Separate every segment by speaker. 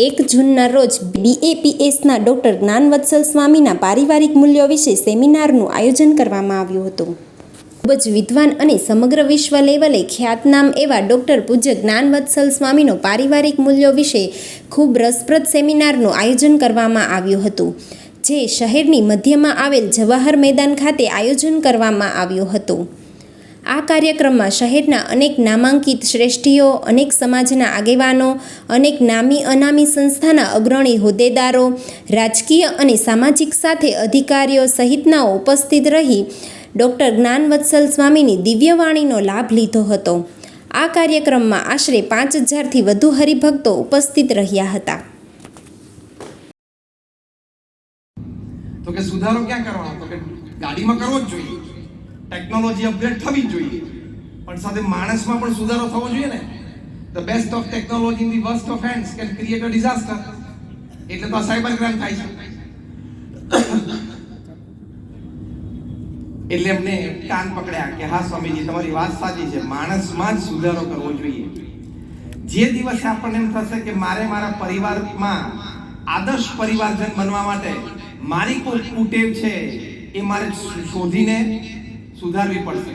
Speaker 1: 1 જૂનના રોજ BAPSના ડૉક્ટર જ્ઞાનવત્સલ સ્વામીના પારિવારિક મૂલ્યો વિશે સેમિનારનું આયોજન કરવામાં આવ્યું હતું. ખૂબ જ વિદ્વાન અને સમગ્ર વિશ્વ લેવલે ખ્યાતનામ એવા ડૉક્ટર પૂજ્ય જ્ઞાનવત્સલ સ્વામીનો પારિવારિક મૂલ્યો વિશે ખૂબ રસપ્રદ સેમિનારનું આયોજન કરવામાં આવ્યું હતું, જે શહેરની મધ્યમાં આવેલ જવાહર મેદાન ખાતે આયોજન કરવામાં આવ્યું હતું. આ કાર્યક્રમમાં શહેરના અનેક નામાંકિત શ્રેષ્ઠીઓ, અનેક સમાજના આગેવાનો, અનેક નામી અનામી સંસ્થાના અગ્રણી હોદ્દેદારો, રાજકીય અને સામાજિક સાથે અધિકારીઓ સહિતનાઓ ઉપસ્થિત રહી ડૉક્ટર જ્ઞાનવત્સલ સ્વામીની દિવ્યવાણીનો લાભ લીધો હતો. આ કાર્યક્રમમાં આશરે 5000થી વધુ હરિભક્તો ઉપસ્થિત રહ્યા હતા.
Speaker 2: તો કે સુધારો ક્યાં કરવાનો? તો કે ગાડીમાં કરવો જ જોઈએ, ટેકનોલોજી અપગ્રેડ થવી જ જોઈએ, પણ સાથે માણસમાં પણ સુધારો થવો જોઈએ ને. The best of technology in the worst of hands can create a disaster. એટલે તો આ સાયબર ક્રાઇમ થાય છે. એટલે એમને કાન પકડ્યા કે હા સ્વામીજી, તમારી વાત સાચી છે, માણસમાં જ સુધારો કરવો જોઈએ. જે દિવસે આપણને એમ થશે કે મારે મારા પરિવારમાં આદર્શ પરિવારજન બનવા માટે મારી કોઈ કુટેવ છે એ મારે શોધીને સુધારવી પડશે,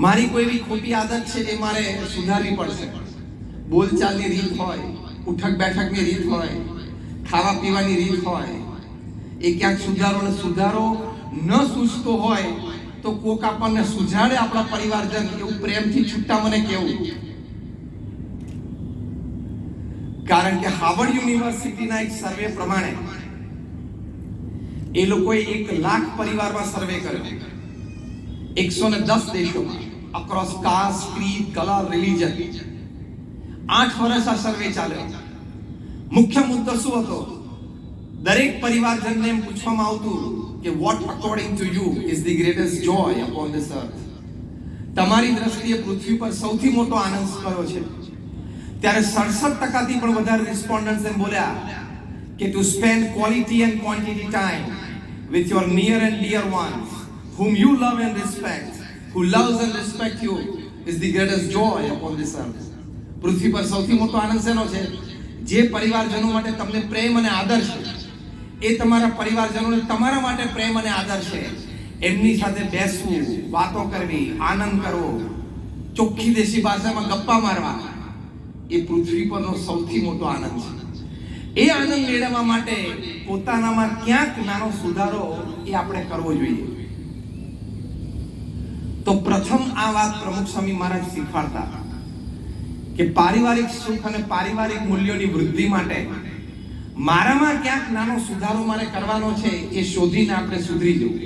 Speaker 2: મારી કોઈ એવી ખોટી આદત છે એ મારે સુધારવી પડશે. બોલચાલની રીત હોય, ઉઠક બેઠકની રીત હોય, ખાવા પીવાની રીત હોય, એ ક્યાંક સુધારો ન સૂચતો હોય તો કોક આપણને સુધારે આપણા પરિવારજન, એવું પ્રેમથી છૂટા મને કેવું. કારણ કે હાર્વર્ડ યુનિવર્સિટીના એક સર્વે પ્રમાણે એ લોકોએ 1 લાખ પરિવારમાં સર્વે કર્યો 110 દેશોમાં, across caste, creed, colour, religion. 8 વર્ષ આ સર્વે ચાલ્યો. મુખ્ય મુદ્દો શું હતો? દરેક પરિવારજનને એમ પૂછવામાં આવતું કે what according to you is the greatest joy upon this earth? તમારી દ્રષ્ટિએ પૃથ્વી પર સૌથી મોટો આનંદ કયો છે? ત્યારે 67% પણ વધારે રિસ્પોન્ડન્ટ્સ એમ બોલ્યા કે to spend quality and quantity time with your near and dear ones whom you love and respect, who loves and respect you, is the greatest joy upon this earth. પૃથ્વી પર સૌથી મોટો આનંદ શેનો છે? જે પરિવારજનો માટે તમને પ્રેમ અને આદર છે, એ તમારા પરિવારજનોને તમારા માટે પ્રેમ અને આદર છે, એમની સાથે બેસવું, વાતો કરવી, આનંદ કરવો, ચોખ્ખી દેશી ભાષામાં ગપ્પા મારવા, એ પૃથ્વી પરનો સૌથી મોટો આનંદ છે. એ આનંદ મેળવવા માટે પોતાનામાં ક્યાંક નાનો સુધારો એ આપણે કરવો જોઈએ. તો પ્રથમ આ વાત પ્રમુખ સ્વામી મહારાજ શીખવાડતા કે પારિવારિક સુખ અને પારિવારિક મૂલ્યોની વૃદ્ધિ માટે મારામાં ક્યાંક નાનો સુધારો મારે કરવાનો છે, એ શોધીને આપણે સુધરી જવું.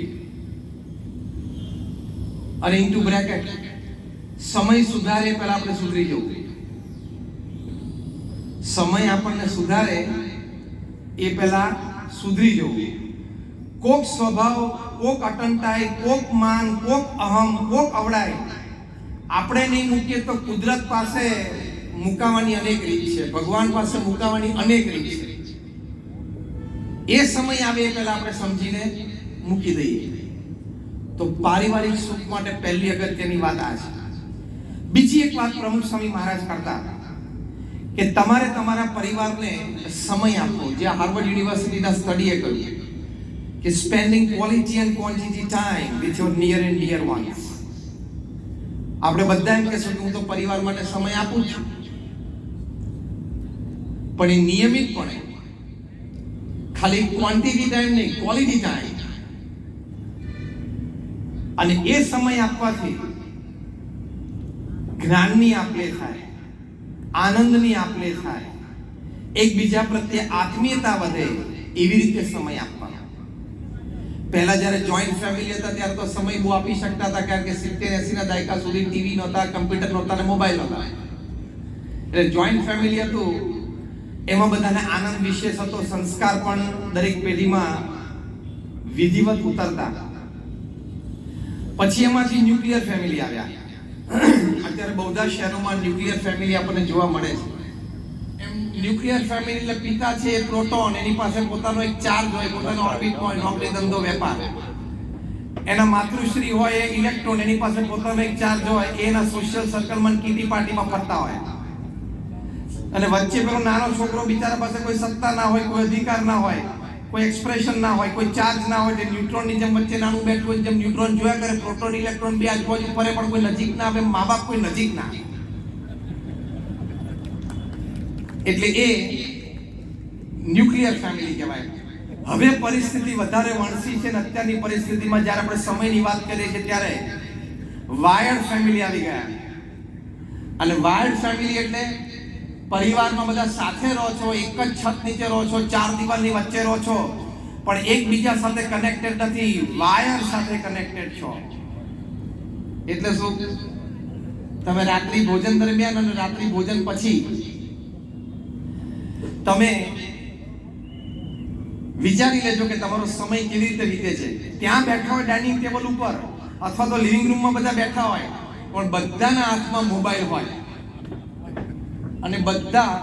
Speaker 2: અને ઇન્ટુ બ્રેકેટ સમય સુધારે પહેલા આપણે સુધરી જવું. સમય આપણને સુધારે એ પહેલા સુધરી જવું. કોક સ્વભાવ, કોક અટંટાઈ, કોક માન, કોક અહમ, કોક અવડાય આપણે નહીં મૂકીએ તો કુદરત પાસે મુકાવાની અનેક રીત છે, ભગવાન પાસે મુકાવાની અનેક રીત છે. એ સમય આવે એ પહેલા આપણે સમજીને મૂકી દઈએ. તો પારિવારિક સુખ માટે પહેલી અગત્યની વાત આ છે. બીજી એક વાત પ્રમુખ સ્વામી મહારાજ કરતા કે તમારે તમારા પરિવારને સમય આપવો. જે હાર્વર્ડ યુનિવર્સિટીના સ્ટડીએ કહ્યું કે spending quality and quantity time with your near and dear ones. આપણે બધા એમ કહેશું કે હું તો પરિવાર માટે સમય આપું છું, પણ એ નિયમિતપણે, ખાલી ક્વોન્ટિટી ટાઈમ નહીં, ક્વોલિટી ટાઈમ. અને એ સમય આપવાથી જ્ઞાનની આપલે થાય, આનંદની આપલે થાય, એકબીજા પ્રત્યે આત્મીયતા વધે, એવી રીતે સમય આપવાનો. પહેલા જ્યારે જોઈન્ટ ફેમિલી હતા ત્યારે તો સમય બહુ આપી શકતા હતા, કારણ કે 70-80 ના દાયકા સુધી ટીવી નહોતા, કમ્પ્યુટર નહોતા, ને મોબાઈલ નહોતા. એટલે જોઈન્ટ ફેમિલી હતું, એમાં બધાને આનંદ વિશેષ હતો, સંસ્કાર પણ દરેક પેઢીમાં વિધિવત ઉતરતા. પછી એમાંથી ન્યુક્લિયર ફેમિલી આવ્યા. અત્યારે બધા શહેરોમાં ન્યુક્લિયર ફેમિલી આપણને જોવા મળે છે. એમ ન્યુક્લિયર ફેમિલી એટલે પિતા છે એ પ્રોટોન, એની પાસે પોતાનો એક ચાર્જ હોય, પોતાનો ઓર્બિટ હોય, નોકરી ધંધો વેપાર. એના માતૃશ્રી હોય એ ઇલેક્ટ્રોન, એની પાસે પોતાનો એક ચાર્જ હોય, એના સોશિયલ સર્કલમાં કીટી પાર્ટીમાં ફરતા હોય. અને વચ્ચે પેલો નાનો છોકરો બિચારા પાસે કોઈ સત્તા ના હોય, કોઈ અધિકાર ના હોય, કોઈ એક્સપ્રેશન ના હોય, કોઈ ચાર્જ ના હોય, જે ન્યુટ્રોનની જેમ વચ્ચે નાનું બેઠું હોય, જેમ ન્યુટ્રોન જોયા કરે, પ્રોટોન ઇલેક્ટ્રોન બે આજુબાજુ ફરે પણ કોઈ નજીક ના આવે, મા બાપ કોઈ નજીક ના આવે. એટલે એ ન્યુક્લિયર ફેમિલી કહેવાય. હવે પરિસ્થિતિ વધારે વણસી છે ને અત્યારની પરિસ્થિતિમાં જ્યારે આપણે સમયની વાત કરીએ છીએ ત્યારે વાયર્ડ ફેમિલી આવી ગયા. અને વાયર્ડ ફેમિલી એટલે પરિવારમાં બધા સાથે રહો છો, એક જ છત નીચે રહો છો, ચાર દિવાલની વચ્ચે રહો છો, પણ એકબીજા સાથે કનેક્ટેડ નથી, વાયર સાથે કનેક્ટેડ છો. એટલે શું? તમે રાત્રિ ભોજન દરમિયાન અને રાત્રિ ભોજન પછી તમે વિચારી લેજો કે તમારો સમય કેવી રીતે વીતે છે. ત્યાં બેઠા હોય ડાઇનિંગ ટેબલ ઉપર અથવા તો લિવિંગ રૂમમાં બધા બેઠા હોય, પણ બધાના હાથમાં મોબાઈલ હોય અને બધાના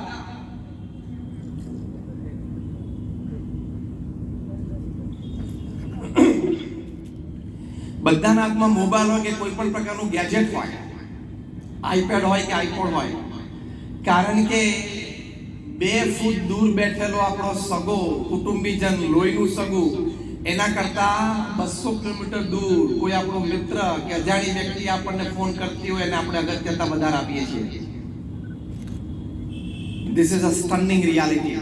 Speaker 2: હાથમાં મોબાઈલ હોય કે કોઈ પણ પ્રકારનું ગેજેટ હોય, આઈપેડ હોય કે આઈપોડ હોય. કારણ કે 2 ફૂટ દૂર બેઠેલો આપણો સગો કુટુંબીજન, લોહીનું સગું, એના કરતા 200 કિલોમીટર દૂર કોઈ આપણો મિત્ર કે અજાણી વ્યક્તિ આપણને ફોન કરતી હોય અને આપણે અગત્યતા વધારે આપીએ છીએ. This is a stunning reality.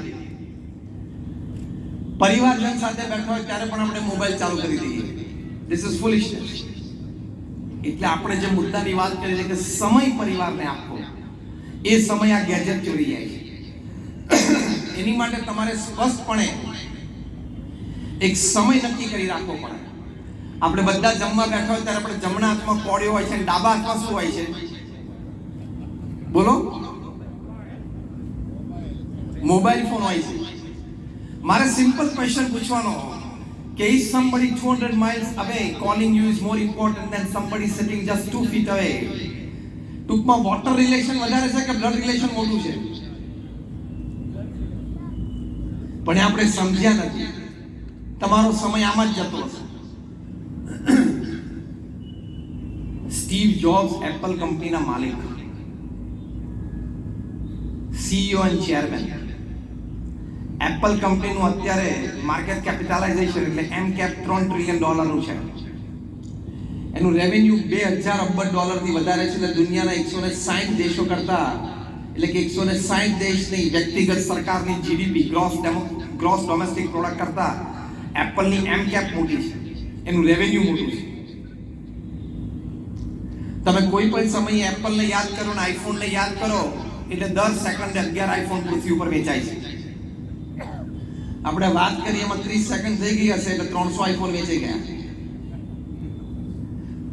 Speaker 2: પરિવારજન સાથે બેઠા હોય ત્યારે પણ આપણે મોબાઈલ ચાલુ કરી દઈએ. This is foolishness. એટલે આપણે જે મુદ્દાની વાત કરીએ છીએ કે સમય પરિવારને આપવો, એ સમય આ ગેજેટ ચોરી જાય છે. એની માટે તમારે સ્પષ્ટપણે એક સમય નક્કી કરી રાખવો પડે. આપણે બધા જમવા બેઠા હોય ત્યારે આપણે જમણા હાથમાં કોળિયો હોય છે અને ડાબા હાથમાં શું હોય છે? બોલો. મોબાઈલ ફોન હોય છે. મારે સિમ્પલ ક્વેશ્ચન પૂછવાનો કે is somebody 200 miles away calling you is more important than somebody sitting just 2 feet away? ટૂંકમાં વોટર રિલેશન વધારે છે કે બ્લડ રિલેશન મોટું છે? પણ આપણે સમજ્યા નથી. તમારો સમય આમાં જ જતો હશે. સ્ટીવ જોબ્સ એપલ કંપનીના માલિક, CEO અને ચેરમેન. એપલ કંપનીનું અત્યારે માર્કેટ કેપિટલાઇઝેશન એટલે એમકેપ $3 ટ્રિલિયન છે. એનું રેવન્યુ 2000 અબજ ડોલરથી વધારે છે. એટલે દુનિયાના 160 દેશો કરતા, એટલે કે 160 દેશની વ્યક્તિગત સરકારની જીડીપી ગ્રોસ ડોમેસ્ટિક પ્રોડક્ટ કરતા એપલની એમકેપ મોટી છે, એનું રેવન્યુ મોટું છે. તમે કોઈ પણ સમયે એપલને યાદ કરો ને આઈફોનને યાદ કરો એટલે દર સેકન્ડે 11 આઈફોન પૃથ્વી ઉપર વેચાય છે. આપણે વાત કરીએ એમાં 30 સેકન્ડ થઈ ગઈ હશે એટલે 300 આઈફોન વેચાઈ ગયા.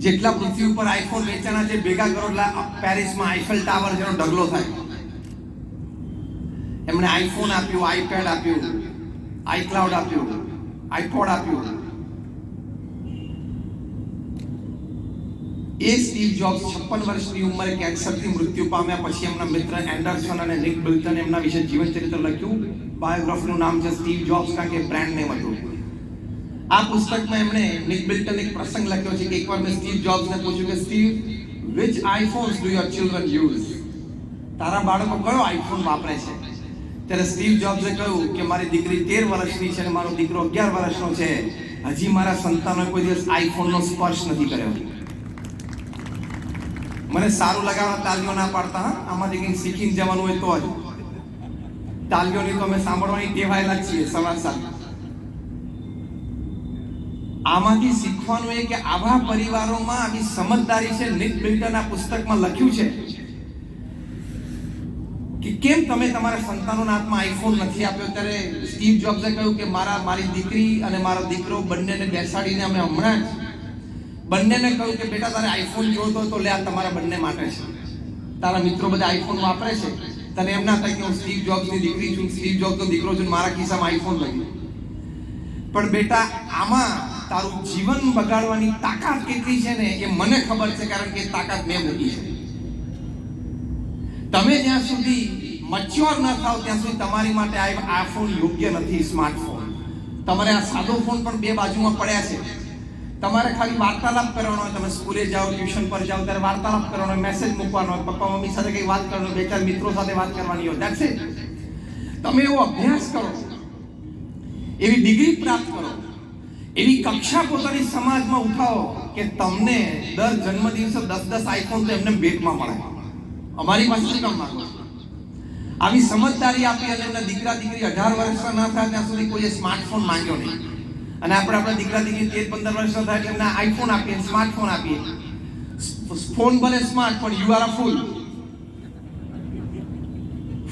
Speaker 2: જેટલા પૃથ્વી ઉપર આઈફોન વેચાણા છે ભેગા કરો એટલે પેરિસમાં આઈફેલ ટાવર જેનો ઢગલો થાય. એમણે આઈફોન આપ્યું, આઈપેડ આપ્યું, આઈક્લાઉડ આપ્યું, આઈપોડ આપ્યું. એ સ્ટીવ જોબ્સ 56 વર્ષની ઉંમરે કેન્સરથી મૃત્યુ પામ્યા પછી એમના મિત્ર એન્ડરસન અને નિક બિલ્ટન એમના વિશે જીવન ચરિત્ર લખ્યું. બાયોગ્રાફીનું નામ છે સ્ટીવ જોબ્સ, કારણ કે બ્રાન્ડ નેમ હતું. આ પુસ્તકમાં એમણે નિક બિલ્ટન એક પ્રસંગ લખ્યો છે કે એકવાર મેં સ્ટીવ જોબ્સને પૂછ્યું કે Steve, which iPhones do your children use? તારા બાળકો કયો આઈફોન વાપરે છે? ત્યારે સ્ટીવ જોબ્સે કહ્યું કે મારી દીકરી 13 વર્ષની છે અને મારો દીકરો 11 વર્ષનો છે. હજી મારા સંતાનોએ કોઈ દિવસ આઈફોનનો સ્પર્શ નથી કર્યો. મને સારું લગાવવા તાલીઓ ના પાડતા. આમાંથી કંઈક શીખીને જવાનું હોય તો જ. તાલીઓની તો અમે સાંભળવાની ટેવાયેલા છીએ સવાર સાંજ. આમાંથી શીખવાનું એ કે આવા પરિવારોમાં આવી સમજદારી છે. નિક બિલ્ટનના પુસ્તકમાં લખ્યું છે કે કેમ તમે તમારા સંતાનોના હાથમાં આઈફોન નથી આપ્યો. ત્યારે સ્ટીવ જોબ્સે કહ્યું કે મારી દીકરી અને મારો દીકરો બંનેને બેસાડીને અમે હમણાં જ બંનેને કહ્યું કે બેટા તારે આઈફોન જોતો તો લે, આ તમારા બંને માટે છે. તારા મિત્રો બધા આઈફોન વાપરે છે, તને એમ ના થાય કે હું સ્ટીવ જોબ્સની દીકરી છું, સ્ટીવ જોબ્સનો દીકરો છું, મારા ખિસ્સામાં આઈફોન લઈ. પણ બેટા આમાં તારું જીવન બગાડવાની તાકાત કેટલી છે ને એ મને ખબર છે, કારણ કે તાકાત મેં મૂકી છે. તમે જ્યાં સુધી મચ્યોર ન થાવ ત્યાં સુધી તમારી માટે આ ફોન યોગ્ય નથી. સ્માર્ટફોન તમારે આ સાદો ફોન પણ બે બાજુમાં પડ્યા છે. તમારે ખાલી વાર્તાલાપ કરવાનો હોય, તમે સ્કૂલે જાઓ, ટ્યુશન પર જાઓ ત્યારે વાર્તાલાપ કરવાનો હોય, મેસેજ મૂકવાનો હોય, પપ્પા મમ્મી સાથે કંઈ વાત કરવાનો, બે ચાર મિત્રો સાથે વાત કરવાની હોય, દેટ્સ ઇટ. તમે એવો અભ્યાસ કરો, એવી ડિગ્રી પ્રાપ્ત કરો, એવી કક્ષા પોતાની સમાજમાં ઉઠાવો કે તમને દર જન્મદિવસે 10 આઈફોન તો એમને ભેટમાં મળે. અમારી પાસે શું કામ માંગો? આવી સમજદારી આપી અને એમના દીકરા દીકરી 18 વર્ષના ના થાય ત્યાં સુધી કોઈએ સ્માર્ટફોન માંગ્યો નહીં. અને આપણા દીકરા દીકરી 13-15 વર્ષના થાય એટલે એમને આઈફોન આપીએ, સ્માર્ટફોન આપીએ. ફોન ભલે સ્માર્ટ પણ you are a full.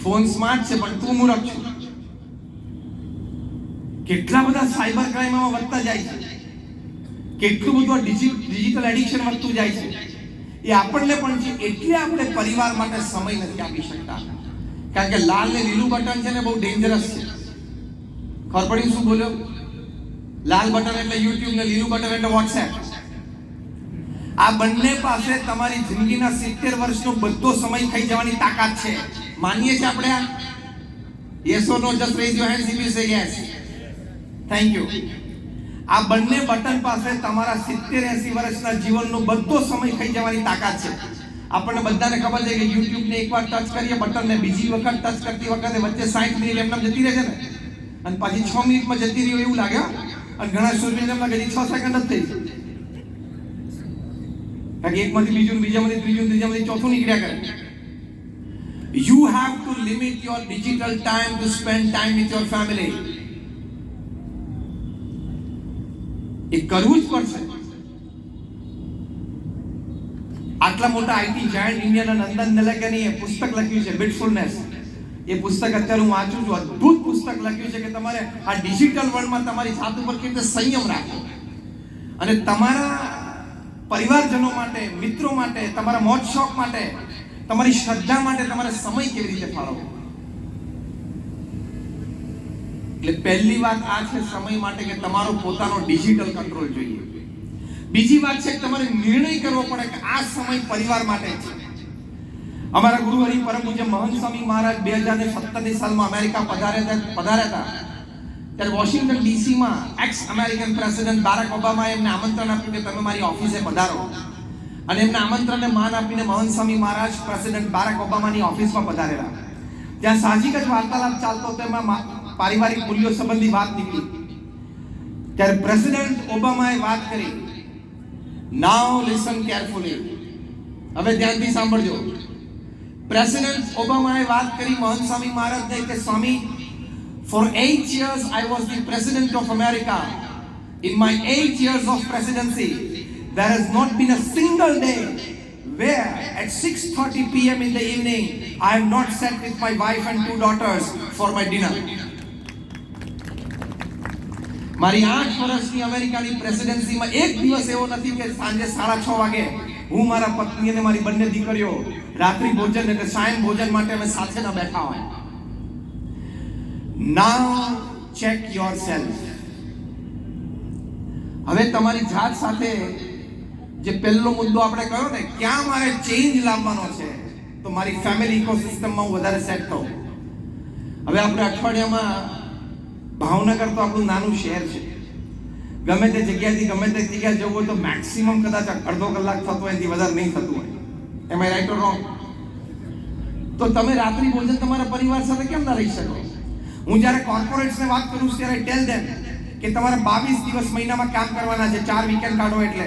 Speaker 2: Phone smart છે પણ તું મૂર્ખ છે. કેટલા બધા સાયબર ક્રાઇમમાં વધતા જાય છે, કેટલું બધું ડિજિટલ એડિક્શન વધતું જાય છે. એ આપણને પણ છે, એટલે આપણે પરિવાર માટે સમય નથી આપી શકતા. કારણ કે લાલ ને લીલું બટન છે ને બહુ ડેન્જરસ છે. ખબર પડી શું બોલ્યો? લાલ બટન એટલે યુટ્યુબ ને લીલું બટન એટલે વોટ્સએપ. આ બંને પાસે તમારી જિંદગીના 70 વર્ષનો બધો સમય ખાઈ જવાની તાકાત છે. માનીએ છીએ આપણે આ? Yes or no? Just raise your hands if you say yes. Thank you. આ બંને બટન પાસે તમારા 70-80 વર્ષના જીવનનો બધો સમય ખાઈ જવાની તાકાત છે. આપણને બધાને ખબર છે કે યુટ્યુબ ને એકવાર ટચ કરીએ બટન ને, બીજી વખત ટચ કરતી વખતે વચ્ચે 60 મિનિટ એમને જતી રહે છે ને, અને પાછી 6 મિનિટમાં જતી રહી એવું લાગે. અને ઘણા શૂરવીર એમ લાગે 6 સેકન્ડ જ થઈ. કારણ કે એકમાંથી બીજું, બીજામાંથી ત્રીજું, ત્રીજામાંથી ચોથું નીકળ્યા કરે. You have to limit your digital time to spend time with your family. એ કરવું જ પડશે. આટલા મોટા આઈટી જાયન્ટ ઇન્ડિયાના નંદન નિલેકણીએ પુસ્તક લખ્યું છે બિટફુલનેસ. એ પુસ્તક અત્યારે હું વાંચું છું. અદ્ભુત પુસ્તક લખ્યું છે કે તમારે આ ડિજિટલ વર્લ્ડમાં તમારી જાત ઉપર કેવી રીતે સંયમ રાખવો અને તમારા પરિવારજનો માટે, મિત્રો માટે, તમારા મોજ શોખ માટે, તમારી શ્રદ્ધા માટે તમારે સમય કેવી રીતે ફાળવવો. એટલે પહેલી વાત આ છે સમય માટે કે તમારો પોતાનો ડિજિટલ કંટ્રોલ જોઈએ. બીજી વાત છે કે તમારે નિર્ણય કરવો પડે કે આ સમય પરિવાર માટે છે. અમારા ગુરુ હરિ પરમ પૂજ્ય મહંત સ્વામી મહારાજ 2017 સાલમાં અમેરિકા પધાર્યા હતા. ત્યારે વોશિંગ્ટન ડીસીમાં એક્સ અમેરિકન પ્રેસિડેન્ટ બારાક ઓબામાએ એમને આમંત્રણ આપ્યું કે તમે મારી ઓફિસે પધારો. અને એમના આમંત્રણને માન આપીને મહંત સ્વામી મહારાજ પ્રેસિડેન્ટ બારાક ઓબામાની ઓફિસમાં પધારેલા. ત્યાં સાહજિક જ વાર્તાલાપ ચાલતો હતો, એમાં પારિવારિક મૂલ્યો સંબંધી વાત નીકળી. ત્યારે પ્રેસિડેન્ટ ઓબામાએ વાત કરી. નાઉ લિસન કેરફુલી. હવે ધ્યાનથી સાંભળજો. પ્રેસિડેન્ટ ઓબામાએ વાત કરી મહંત સ્વામી મહારાજને કે સ્વામી, for 8 years I was the president of America. In my 8 years of presidency, there has not been a single day where at 6:30 p.m. in the evening I have not sat with my wife and 2 daughters for my dinner. મારી 8 વર્ષની અમેરિકાની પ્રેસિડેન્સીમાં એક દિવસ એવો નથી કે સાંજે 6:30 વાગે હું મારા પત્ની અને મારી બંને દીકરીઓ રાત્રિ ભોજન એટલે સાયં ભોજન માટે અમે સાથે ન બેઠા હોય. Now check yourself. હવે તમારી જાત સાથે જે પહેલો મુદ્દો આપણે કહ્યો ને, ક્યાં મારે ચેન્જ લાવવાનો છે, તો મારી ફેમિલી ઇકોસિસ્ટમમાં હું વધારે સેટ થઉં. હવે આપણે અઠવાડિયામાં ભાવનગર તો આપણું નાનું શહેર છે. ગમે તે જગ્યાએથી ગમે તે જગ્યાએ જવું હોય તો મેક્સિમમ કદાચ અડધો કલાક થતો હોય, એનાથી વધારે નહીં થતું હોય. એમ આઈ રાઈટ ઓર રોંગ? તો તમે રાત્રિ ભોજન તમારા પરિવાર સાથે કેમ ના રહી શકો? હું જ્યારે કોર્પોરેટ્સને વાત કરું છું ત્યારે ટેલ ધેમ કે તમારે 22 દિવસ મહિનામાં કામ કરવાના છે, 4 વીકેન્ડ કાઢો એટલે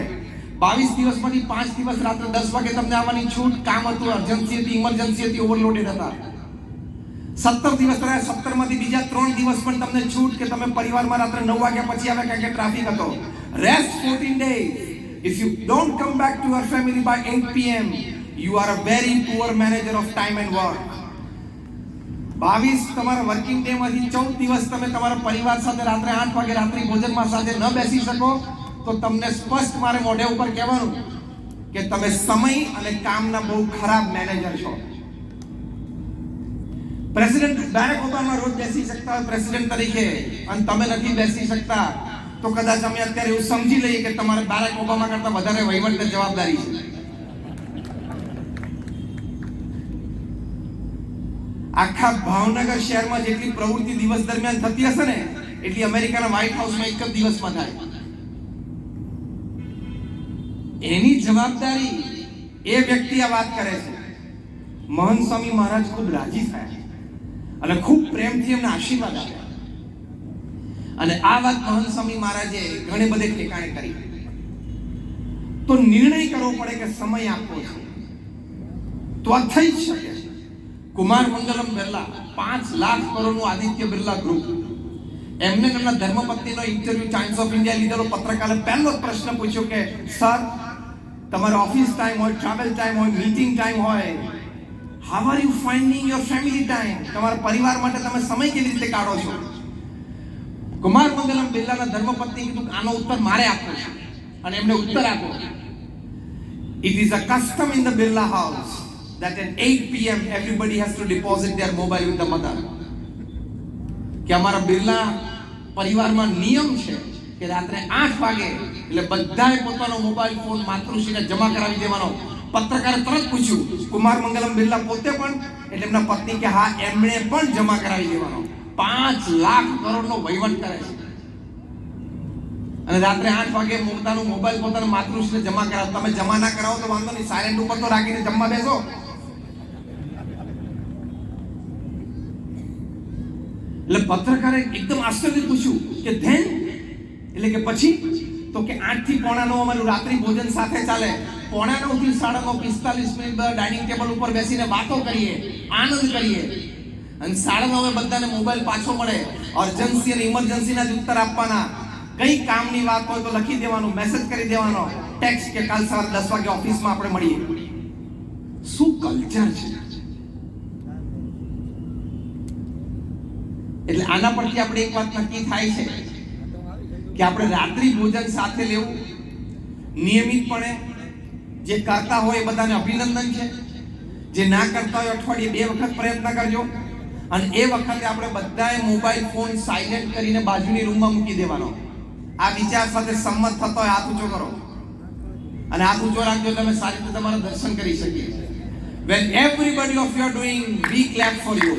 Speaker 2: 22 દિવસમાંથી 5 દિવસ રાત્રે 10 વાગે તમને આવવાની છૂટ. કામ હતું, અર્જન્સી હતી, ઇમરજન્સી હતી, ઓવરલોડેડ હતા. 17 દિવસ રહ્યા, 17માંથી બીજા 3 દિવસ પણ તમને છૂટ કે તમે પરિવારમાં રાત્રે 9 વાગ્યા પછી આવે કારણ કે ટ્રાફિક હતો. Rest 14 days. If you don't come back to your family by 8 p.m. you are a very poor manager of time and work. 22 તમારા વર્કિંગ ડે માંથી 14 દિવસ તમે તમારા પરિવાર સાથે રાત્રે 8 વાગે રાત્રિ ભોજનમાં સાથે ન બેસી શકો તો તમને સ્પષ્ટ મારે મોઢે ઉપર કહેવાનું કે તમે સમય અને કામના બહુ ખરાબ મેનેજર છો. પ્રેસિડેન્ટ બારાક ઓબામા રોજ બેસી શકતા હોય પ્રેસિડેન્ટ તરીકે અને તમે નથી બેસી શકતા તો કદાચ અમે અત્યારે એવું સમજી લઈએ કે તમારે બારાક ઓબામા કરતા વધારે વહીવટની જવાબદારી છે. આખા ભાવનગર શહેરમાં જેટલી પ્રવૃત્તિ દિવસ દરમિયાન થતી હશે ને એટલી અમેરિકાના વ્હાઇટ હાઉસમાં એક જ દિવસમાં થાય. એની જવાબદારી એ વ્યક્તિ આ વાત કરે છે. મહંત સ્વામી મહારાજ ખૂબ રાજી થયા અને ખૂબ પ્રેમથી એમને આશીર્વાદ આપ્યા. અને આ વાત મહંત સ્વામી મહારાજે ઘણે બધે ઠેકાણે કરી. તો નિર્ણય કરવો પડે કે સમય આપવો છે તો આ થઈ જ શકે. કુમાર મંગલમ બિરલા 5 લાખ કરોડનું આદિત્ય બિરલા ગ્રુપ, એમને એમના ધર્મપત્નીનો ઇન્ટરવ્યુ ટાઈમ્સ ઓફ ઇન્ડિયા લીધેલો. પત્રકારે પહેલો જ પ્રશ્ન પૂછ્યો કે સર, તમારો ઓફિસ ટાઈમ હોય, ટ્રાવેલ ટાઈમ હોય, મીટિંગ ટાઈમ હોય, how are you finding your family time? તમારા પરિવાર માટે તમે સમય કેવી રીતે કાઢો છો? કુમાર મંગલમ બિરલાના ધર્મપત્ની કીધું આનો ઉત્તર મારે આપવો છે. અને એમને ઉત્તર આપ્યો, it is a custom in the Birla house that at 8 p.m. everybody has to deposit their mobile with the mother. કે અમારા બિરલા પરિવારમાં નિયમ છે કે રાત્રે 8 વાગે એટલે બધાએ પોતાનો મોબાઈલ ફોન માતૃશ્રીને જમા કરાવી દેવાનો. પત્રકારે તરત પૂછ્યું, કુમાર મંગલમ બિરલા પોતે પણ? એટલે એમના પત્ની કે હા, એમણે પણ જમા કરાવી દેવાનો. 5 લાખ કરોડનો વહીવટ કરે છે અને રાત્રે 8 વાગે પોતાનો મોબાઈલ પોતાના માતૃશ્રીને જમા કરાવો. તમે જમા ના કરાવો તો વાંધો નહીં, સાયલેન્ટ ઉપર તો રાખીને જમવા બેસો. એટલે પત્રકારે એકદમ આશ્ચર્યથી પૂછ્યું કે ધેન, એટલે કે પછી? તો કે 8 થી 8:45 અમારું રાત્રિ ભોજન સાથે ચાલે. 8:45 થી 9:30 45 મિનિટ ડાઇનિંગ ટેબલ ઉપર બેસીને વાતો કરીએ, આનંદ કરીએ. અને 9:30 બધાને મોબાઈલ પાછો મળે. અર્જન્સી અને ઇમરજન્સીના જ ઉત્તર આપવાના. કઈ કામની વાત હોય તો લખી દેવાનું, મેસેજ કરી દેવાનો, ટેક્સ્ટ કે કાલ સવારે 10 વાગે ઓફિસમાં આપણે મળીએ. શું કલ્ચર છે! એટલે આના પરથી આપણે એક વાત નક્કી થાય છે કે આપણે રાત્રિ ભોજન સાથે લેવું નિયમિતપણે. જે કરતા હોય એ બધાને અભિનંદન છે. જે ના કરતા હોય અઠવાડિયે 2 વખત પ્રયત્ન કરજો. અને એ વખતે આપણે બધાએ મોબાઈલ ફોન સાયલેન્ટ કરીને બાજુની રૂમમાં મૂકી દેવાનો. આ વિચાર સાથે સંમત થતો હોય હાથ ઊંચો કરો. અને હાથ ઊંચો રાખજો, તમે સારી રીતે તમારા દર્શન કરી શકીએ. When everybody of you are doing, we clap for you.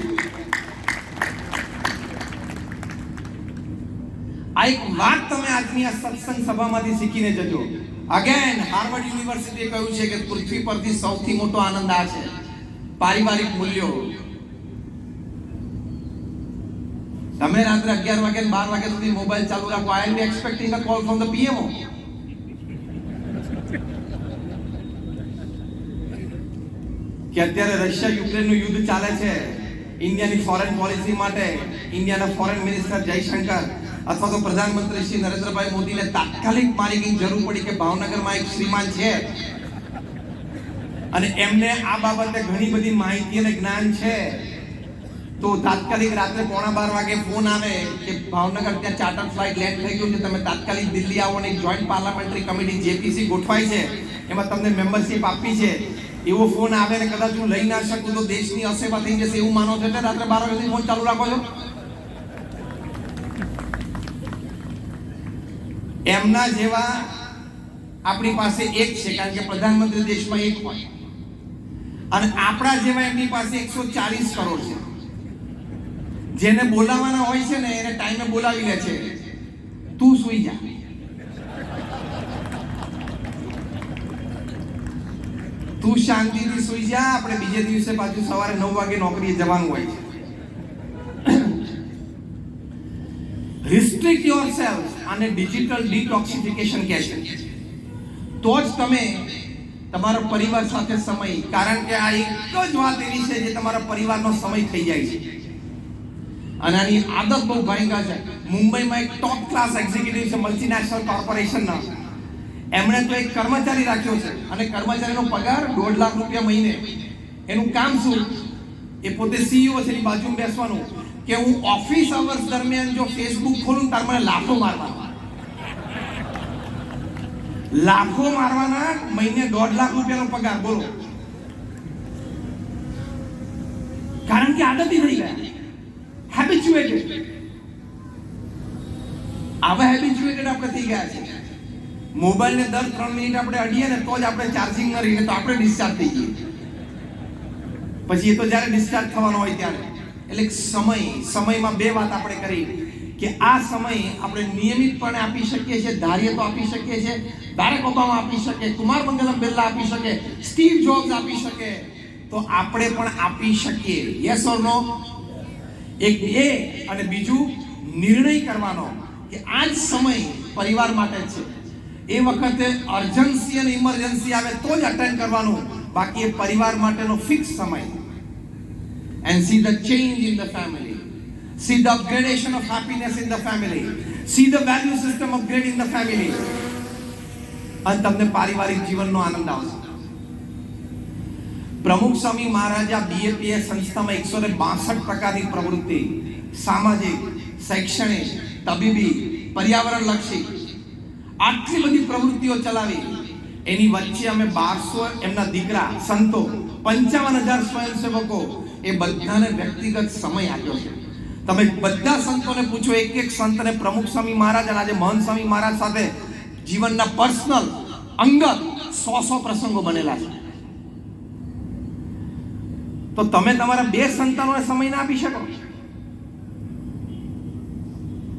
Speaker 2: આ એક વાત તમે આજની આ સત્સંગ સભામાંથી શીખીને જજો. અગેન હાર્વર્ડ યુનિવર્સિટીએ કહ્યું છે કે પૃથ્વી પરથી સૌથી મોટો આનંદ આ છે, પારિવારિક મૂલ્યો. તમે રાત્રે 11 વાગે 12 વાગ્યા સુધી મોબાઈલ ચાલુ રાખો. I am expecting a call from the PMO. કે અત્યારે રશિયા યુક્રેનનું યુદ્ધ ચાલે છે. ઇન્ડિયાની ફોરેન પોલિસી માટે ઇન્ડિયાના ફોરેન મિનિસ્ટર જયશંકર અથવા તો પ્રધાનમંત્રી શ્રી નરેન્દ્રભાઈ મોદીને તાત્કાલિક મારી ગઈ જરૂર પડી કે ભાવનગરમાં એક શ્રીમાન છે અને એમને આ બાબતે ઘણી બધી માહિતી અને જ્ઞાન છે. તો તાત્કાલિક રાત્રે 11:15 વાગે ફોન આવે કે ભાવનગર ત્યાં ચાર્ટર ફ્લાઇટ લેન્ડ થઈ ગયું છે, તમે તાત્કાલિક દિલ્હી આવો. અને એક જોઈન્ટ પાર્લામેન્ટરી કમિટી જેપીસી ગોઠવાય છે, એમાં તમને મેમ્બરશિપ આપી છે. એવો ફોન આવે ને કદાચ હું લઈ ના શકું તો દેશની અસેવા થઈ જશે એવું માનો છો એટલે રાત્રે 12 વાગે ફોન ચાલુ રાખો છો. એમના જેવા આપણી પાસે એક છે, કારણ કે પ્રધાનમંત્રી દેશમાં એક હોય. અને આપણા જેવા એમની પાસે 140 કરોડ છે. જેને બોલાવાના હોય છે ને એને ટાઈમે બોલાવી લે છે. તું સુઈ જા, તું શાંતિથી સુઈ જા, આપણે બીજે દિવસે પાછું સવારે 9 વાગે નોકરીએ જવાનું હોય છે. રિસ્ટ્રિક્ટ યોરસેલ્ફ અને ડિજિટલ ડિટોક્સિફિકેશન કહે છે. તો જ તમે તમારા પરિવાર સાથે સમય, કારણ કે આ એક જ વાત એવી છે જે તમારા પરિવારનો સમય થઈ જાય છે. અને આની આદત બહુ ભયંકર છે. મુંબઈમાં એક ટોપ ક્લાસ એક્ઝિક્યુટિવ છે મલ્ટીનેશનલ કોર્પોરેશનના. એમણે તો એક કર્મચારી રાખ્યો છે અને કર્મચારીનો પગાર 1.5 લાખ રૂપિયા મહિને. એનું કામ શું? એ પોતે સીઈઓ છે, એની બાજુમાં બેસવાનું કે હું ઓફિસ અવર્સ દરમિયાન જો ફેસબુક ખોલું તાર મને લાફો મારવાના. લાફો મારવાના, મહિને 1.5 લાખ રૂપિયાનો પગાર. બોલો, કારણ કે આદતી થઈ ગયા, હેબિચ્યુએટેડ. આવા હેબિચ્યુએટેડ આપણે થઈ ગયા છે. મોબાઈલને દર 3 મિનિટ આપણે અડીએ ને તો જ આપણે ચાર્જિંગ ન રહીને તો આપણે ડિસ્ચાર્જ થઈ જઈએ. પછી એ તો જ્યારે ડિસ્ચાર્જ થવાનો હોય ત્યારે. એટલે સમયમાં 2 વાત આપણે કરી કે આ સમય આપણે નિયમિતપણે આપી શકીએ છીએ, ધારીએ તો આપી શકીએ છીએ. બારેક ઓબામા આપી શકે, કુમાર મંગલમ બિરલા આપી શકે, સ્ટીવ જોબ્સ આપી શકે, તો આપણે પણ આપી શકીએ. યસ ઓર નો? એક એ અને બીજું નિર્ણય કરવાનો કે આ જ સમય પરિવાર માટે છે. એ વખતે અર્જન્સી અને ઇમરજન્સી આવે તો જ અટેન્ડ કરવાનું, બાકી એ પરિવાર માટેનો ફિક્સ સમય. And see the change in the family. See the upgradation of happiness in the family. See the value system upgrade in the family. અને તમને પારિવારિક જીવનનો આનંદ આવશે. પ્રમુખ સ્વામી મહારાજ આ બીએપીએસ સંસ્થામાં 162 પ્રકારની પ્રવૃત્તિ, સામાજિક, શૈક્ષણિક, તબીબી, પર્યાવરણ લક્ષી આટલી બધી પ્રવૃત્તિઓ ચલાવી. એની વચ્ચે અમે 1200 એમના દીકરા સંતો, 55,000 સ્વયંસેવકો, એ બધાને વ્યક્તિગત સમય આપ્યો છે. તમે બધા સંતોને પૂછો, એક એક સંતને પ્રમુખ સ્વામી મહારાજ અને આજે મહંત સ્વામી મહારાજ સાથે જીવનના પર્સનલ અંગત 100 પ્રસંગો બનેલા છે. તો તમે તમારા 2 સંતાનોને સમય ના આપી શકો?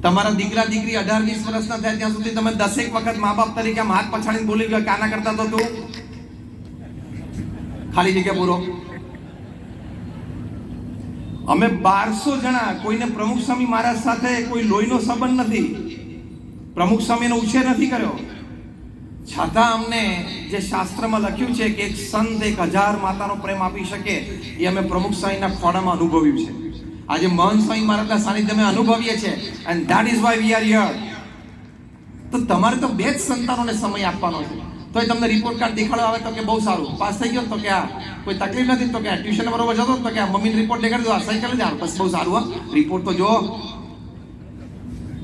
Speaker 2: તમારા દીકરા દીકરી 18-20 વર્ષના થયા ત્યાં સુધી તમે 10 વખત મા બાપ તરીકે હાથ પછાડીને બોલી ગયો કે આના કરતા તો તું ખાલી જગ્યા પૂરો. અમે 1200 જણા, કોઈને પ્રમુખ સ્વામી મહારાજ સાથે કોઈ લોહીનો સંબંધ નથી, પ્રમુખ સ્વામીનો ઉછેર નથી કર્યો, છતાં અમને જે શાસ્ત્રમાં લખ્યું છે કે એક સંત 1000 માતાનો પ્રેમ આપી શકે, એ અમે પ્રમુખ સ્વામીના ખોડામાં અનુભવ્યું છે. આજે મહંત સ્વામી મહારાજના સાનિધ્યમાં અનુભવીએ છીએ. And that is why we are here. તો તમારે તો 2 જ સંતાનોને સમય આપવાનો છે. તો એ તમને રિપોર્ટ કાર્ડ દેખાડવા આવે તો કે બહુ સારું, પાસ થઈ ગયો તો કે આ કોઈ તકલીફ નથી, તો કે આ ટ્યુશન બરોબર જતો તો કે આ મમ્મીને રિપોર્ટ દેખાડી દો, આ સહી કરી દે, બસ બહુ સારું. હા, રિપોર્ટ તો જો.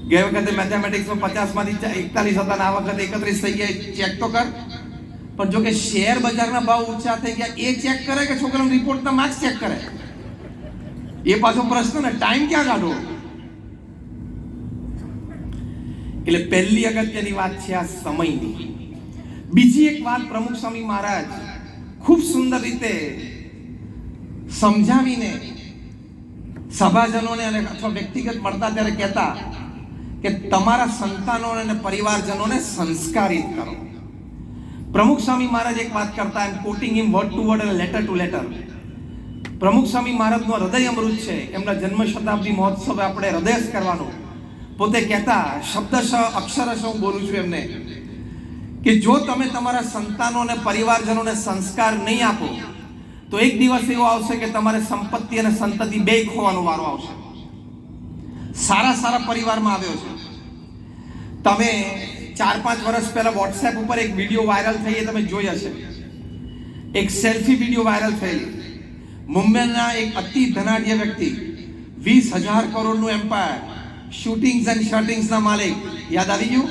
Speaker 2: ગયા વખતે મેથેમેટિક્સમાં 50 માંથી 41 હતા, આ વખતે 31 થઈ ગયા, ચેક તો કર. પણ જો કે શેર બજારના ભાવ ઊંચા થઈ ગયા, એ ચેક કરે કે છોકરાનો રિપોર્ટના માર્ક્સ ચેક કરે? એ પાછો પ્રશ્ન ને, ટાઈમ ક્યાં કાઢો? એટલે પહેલી અગત્યની વાત છે આ સમયની. બીજી એક વાત પ્રમુખ સ્વામી મહારાજ ખૂબ સુંદર રીતે સમજાવીને સભાજનોને અને અથવા વ્યક્તિગત મળતા ત્યારે કહેતા કે તમારા સંતાનોને અને પરિવારજનોને સંસ્કારિત કરો. પ્રમુખ સ્વામી મહારાજ એક વાત કરતા, એમ quoting in word to word અને letter to letter. Pramukh Swami મહારાજનો હૃદય અમૃત છે. એમના જન્મ શતાબ્દી મહોત્સવે આપણે હૃદયસ્થ કરવાનું. પોતે કહેતા, શબ્દશ અક્ષરશ હું બોલું છું એમને, કે જો તમે તમારા સંતાનો અને પરિવારજનોને સંસ્કાર નહીં આપો તો એક દિવસ એવો આવશે કે તમારે સંપત્તિ અને સંતતિ બે ખોવાનો વારો આવશે. સારા પરિવારમાં આવ્યો છે. તમે 4-5 વર્ષ પહેલા વોટ્સએપ ઉપર એક વિડીયો વાયરલ થઈ, તમે જોઈ હશે. એક સેલ્ફી વિડીયો વાયરલ થયેલી. મુંબઈના એક અતિ ધનાઢ્ય વ્યક્તિ, 20,000 કરોડનું એમ્પાયર, શૂટિંગ્સ એન્ડ શર્ટિંગ્સના માલિક. યાદ આવી ગયું?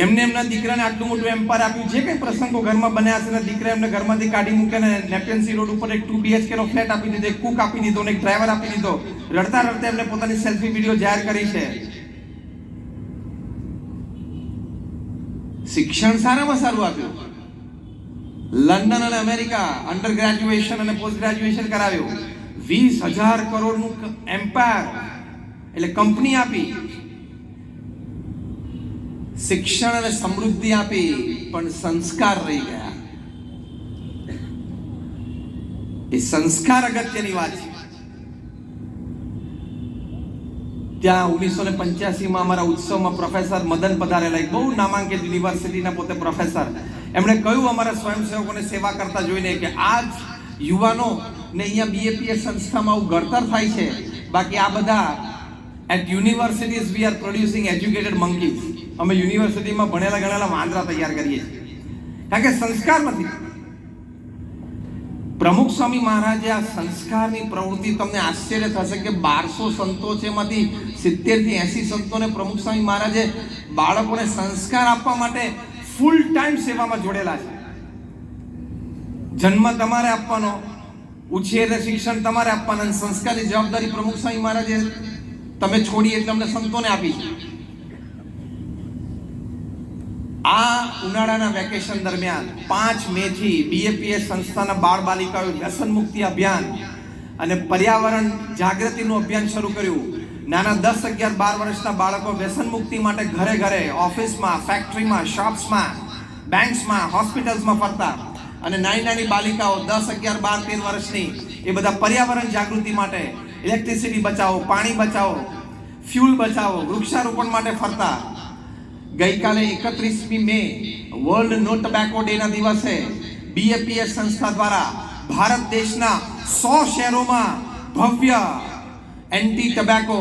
Speaker 2: એમને એમના દીકરાને આટલું મોટું એમ્પાયર આપ્યું. જે કંઈ પ્રસંગો ઘરમાં બન્યા છે, દીકરા એમને ઘરમાંથી કાઢી મૂકીને નેપેન્સી રોડ ઉપર એક 2 BHK નો ફ્લેટ આપી દીધો, એક કુક આપી દીધો, એક ડ્રાઈવર આપી દીધો. રડતા રડતા એમને પોતાની સેલ્ફી વિડીયો જાહેર કરી છે. શિક્ષણ સારામાં સારું આપ્યું. લંડન અને અમેરિકા અંડર ગ્રેજ્યુએશન અને પોસ્ટ ગ્રેજ્યુએશન કરાવ્યું. 20,000 કરોડનું એમ્પાયર એટલે કંપની આપી. શિક્ષણ અને સમૃદ્ધિ આપી, પણ સંસ્કાર રહી ગયા. એ સંસ્કાર અગત્યની વાત છે. ત્યાં 1985માં અમારા ઉત્સવમાં પ્રોફેસર મદન પધારેલા, એક બહુ નામાંકિત યુનિવર્સિટીના પોતે પ્રોફેસર, એમણે કહ્યું અમારા સ્વયંસેવકોને સેવા કરતા જોઈને કે આ યુવાનો ને અહીંયા બીએપીએસ સંસ્થામાં આવું ઘડતર થાય છે, બાકી આ બધા at universities we are producing educated monkeys. અમે યુનિવર્સિટીમાં ભણેલા ગણેલા વાંદરા તૈયાર કરીએ છીએ, કારણ કે સંસ્કાર નથી. પ્રમુખ સ્વામી મહારાજે આ સંસ્કારની પ્રવૃત્તિ, તમને આશ્ચર્ય થશે કે 1200 સંતો છે, એમાંથી 70 થી 80 સંતોને પ્રમુખ સ્વામી મહારાજે બાળકોને સંસ્કાર આપવા માટે ફૂલ ટાઈમ સેવામાં જોડેલા છે. જન્મ તમારે આપવાનો, ઉછેર શિક્ષણ તમારે આપવાના, અને સંસ્કારની જવાબદારી પ્રમુખ સ્વામી મહારાજે તમે છોડી એટલે અમને સંતોને આપી. આ ઉનાળાના વેકેશન દરમિયાન 5 મે થી બીએપીએસ સંસ્થાના બાળ બાલિકાઓ વ્યસન મુક્તિ અભિયાન અને પર્યાવરણ જાગૃતિનું અભિયાન શરૂ કર્યું. નાના 10, 11, 12 વર્ષના બાળકો વ્યસન મુક્તિ માટે ઘરે ઘરે, ઓફિસમાં, ફેક્ટરીમાં, શોપ્સમાં, બેંક્સમાં, હોસ્પિટલ્સમાં ફરતા. અને નાની બાલિકાઓ 10, 11, 12, 13 વર્ષની એ બધા પર્યાવરણ જાગૃતિ માટે ઇલેક્ટ્રિસિટી બચાવો, પાણી બચાવો, ફ્યુલ બચાવો, વૃક્ષારોપણ માટે ફરતા. ગઈકાલે 31મી મે વર્લ્ડ નો ટોબેકો ડે ના દિવસે BAPS સંસ્થા દ્વારા ભારત દેશના 100 શહેરોમાં ભવ્ય એન્ટી ટોબેકો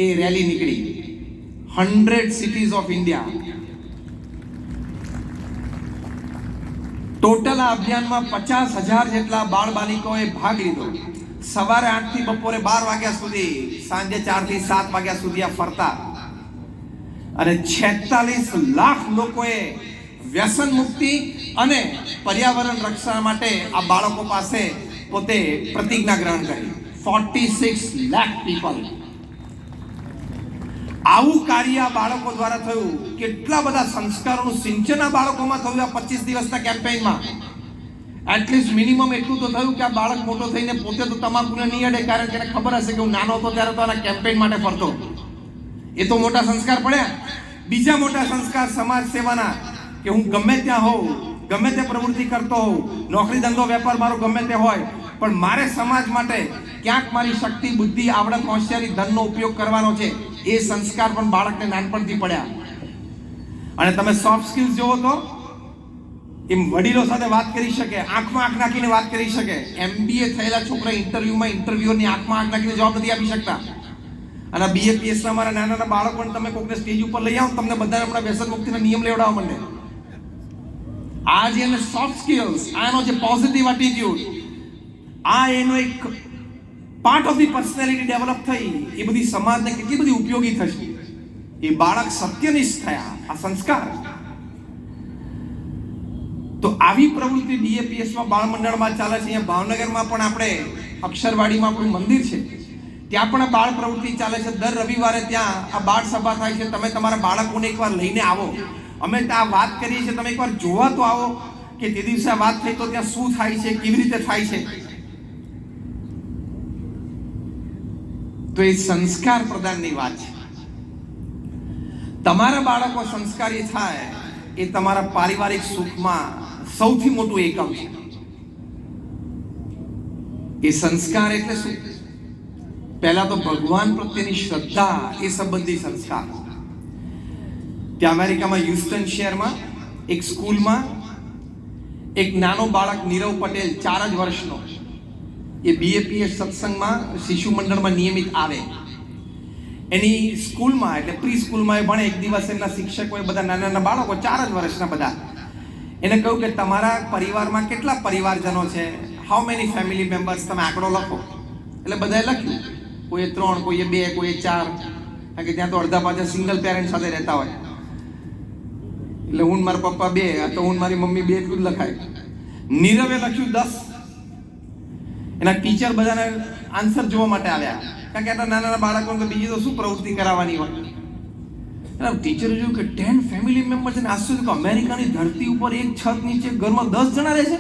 Speaker 2: એ રેલી નીકળી. 100 સિટીઝ ઓફ ઇન્ડિયા. ટોટલ આ અભિયાનમાં 50,000 જેટલા બાળ બાલિકોએ ભાગ લીધો. સવારે 8 થી બપોરે 12 વાગ્યા સુધી, સાંજે 4 થી 7 વાગ્યા સુધી આ ફરતા. અને 46 લાખ લોકોએ વ્યસન મુક્તિ અને પર્યાવરણ રક્ષણ માટે આ બાળકો પાસે પોતે પ્રતિજ્ઞા ગ્રહણ કરી. 46 લાખ પીપલ. આવું કાર્ય આ બાળકો દ્વારા થયું. કેટલા બધા સંસ્કારોનું સિંચન આ બાળકોમાં થયું આ 25 દિવસના કેમ્પેઇનમાં. એટલીસ્ટ મિનિમમ એટલું તો થયું કે આ બાળક મોટો થઈને પોતે તો તમાકુને નહીં અડે, કારણ કે એને ખબર હશે કે હું નાનો હતો ત્યારે તો આના કેમ્પેઇન માટે ફરતો. એ તો મોટા સંસ્કાર પડ્યા. બીજા મોટા સંસ્કાર સમાજ સેવાના, કે હું ગમે ત્યાં હોઉં, ગમે તે પ્રવૃત્તિ કરતો હોઉં, નોકરી ધંધો વેપાર મારો ગમે તે હોય, પણ મારે સમાજ માટે ક્યાંક મારી શક્તિ, બુદ્ધિ, આવડત, હોશિયારી, ધનનો ઉપયોગ કરવાનો છે. એ સંસ્કાર પણ બાળકને નાનપણથી પડ્યા. અને તમે સોફ્ટ સ્કિલ્સ જોવો તો એમ વડીલો સાથે વાત કરી શકે, આંખમાં આંખ નાખીને વાત કરી શકે. MBA થયેલા છોકરા ઇન્ટરવ્યુઅરની આંખમાં આંખ નાખીને જવાબ નથી આપી શકતા. અને BAPS ના મારા નાના બાળકોને તમે કોઈકને સ્ટેજ ઉપર લઈ આવો, તમને બધાને આપણા વ્યસન મુક્તિના નિયમ લેવડાવવા માંડે. આ જે એને સોફ્ટ સ્કિલ્સ, આનો જે પોઝિટિવ એટીટ્યુડ, આ એનો એક part of the personality develop થઈ, એ બધી સમાજને કેટલી બધી ઉપયોગી થશે. એ બાળક સત્યનિષ્ઠ થયા. આ સંસ્કાર. તો આવી પ્રવૃત્તિ BAPSમાં બાળ મંડળમાં ચાલે છે. અહીંયા ભાવનગરમાં પણ આપણે અક્ષરવાડીમાં આપણું મંદિર છે, ત્યાં પણ બાળ પ્રવૃત્તિ ચાલે છે. દર રવિવારે ત્યાં આ બાળ સભા થાય છે. તમે તમારા બાળકોને એકવાર લઈને આવો. અમે ત્યાં વાત કરીએ છીએ, તમે એકવાર જોવા તો આવો કે તે દિવસે આ વાત થઈ તો ત્યાં શું થાય છે, કેવી રીતે થાય છે. તો એ સંસ્કાર પ્રદાનની વાત છે. તમારા બાળકો સંસ્કારી થાય એ તમારા પારિવારિક સુખમાં સૌથી મોટું એકમ છે. એ સંસ્કાર એટલે શું? પહેલા તો ભગવાન પ્રત્યેની શ્રદ્ધા, એ સંબંધી સંસ્કાર. ત્યાં અમેરિકામાં હ્યુસ્ટન શહેરમાં એક સ્કૂલમાં એક નાનો બાળક નીરવ પટેલ 4 જ વર્ષનો, એ BAPS સત્સંગમાં શિશુ મંડળમાં નિયમિત આવે. એની સ્કૂલમાં એટલે પ્રી સ્કૂલમાં એ ભણે. એક દિવસ એમના શિક્ષકોએ બધા નાના બાળકો 4 જ વર્ષના બધા એને કહ્યું કે તમારા પરિવારમાં કેટલા પરિવારજનો છે, હાઉ મેની ફેમિલી મેમ્બર્સ, તમે આંકડો લખો. એટલે બધાએ લખ્યું. કોઈએ 3, કોઈએ 2, કોઈએ 4, કારણ કે ત્યાં તો અડધા પાછા સિંગલ પેરેન્ટ સાથે રહેતા હોય. એટલે હું મારા પપ્પા 2, તો હું મારી મમ્મી 2, એટલું જ લખાય. નીરવે લખ્યું 10. એના ટીચર બધાને આન્સર જોવા માટે આવ્યા, કારણ કે આટલા નાના બાળકોને તો બીજી તો શું પ્રવૃત્તિ કરાવવાની હોય. ટીચરે જોયું કે 10 ફેમિલી મેમ્બર્સ. અને આશ્ચર્ય કે અમેરિકાની ધરતી ઉપર એક છત નીચે ઘરમાં 10 જણા રહે છે.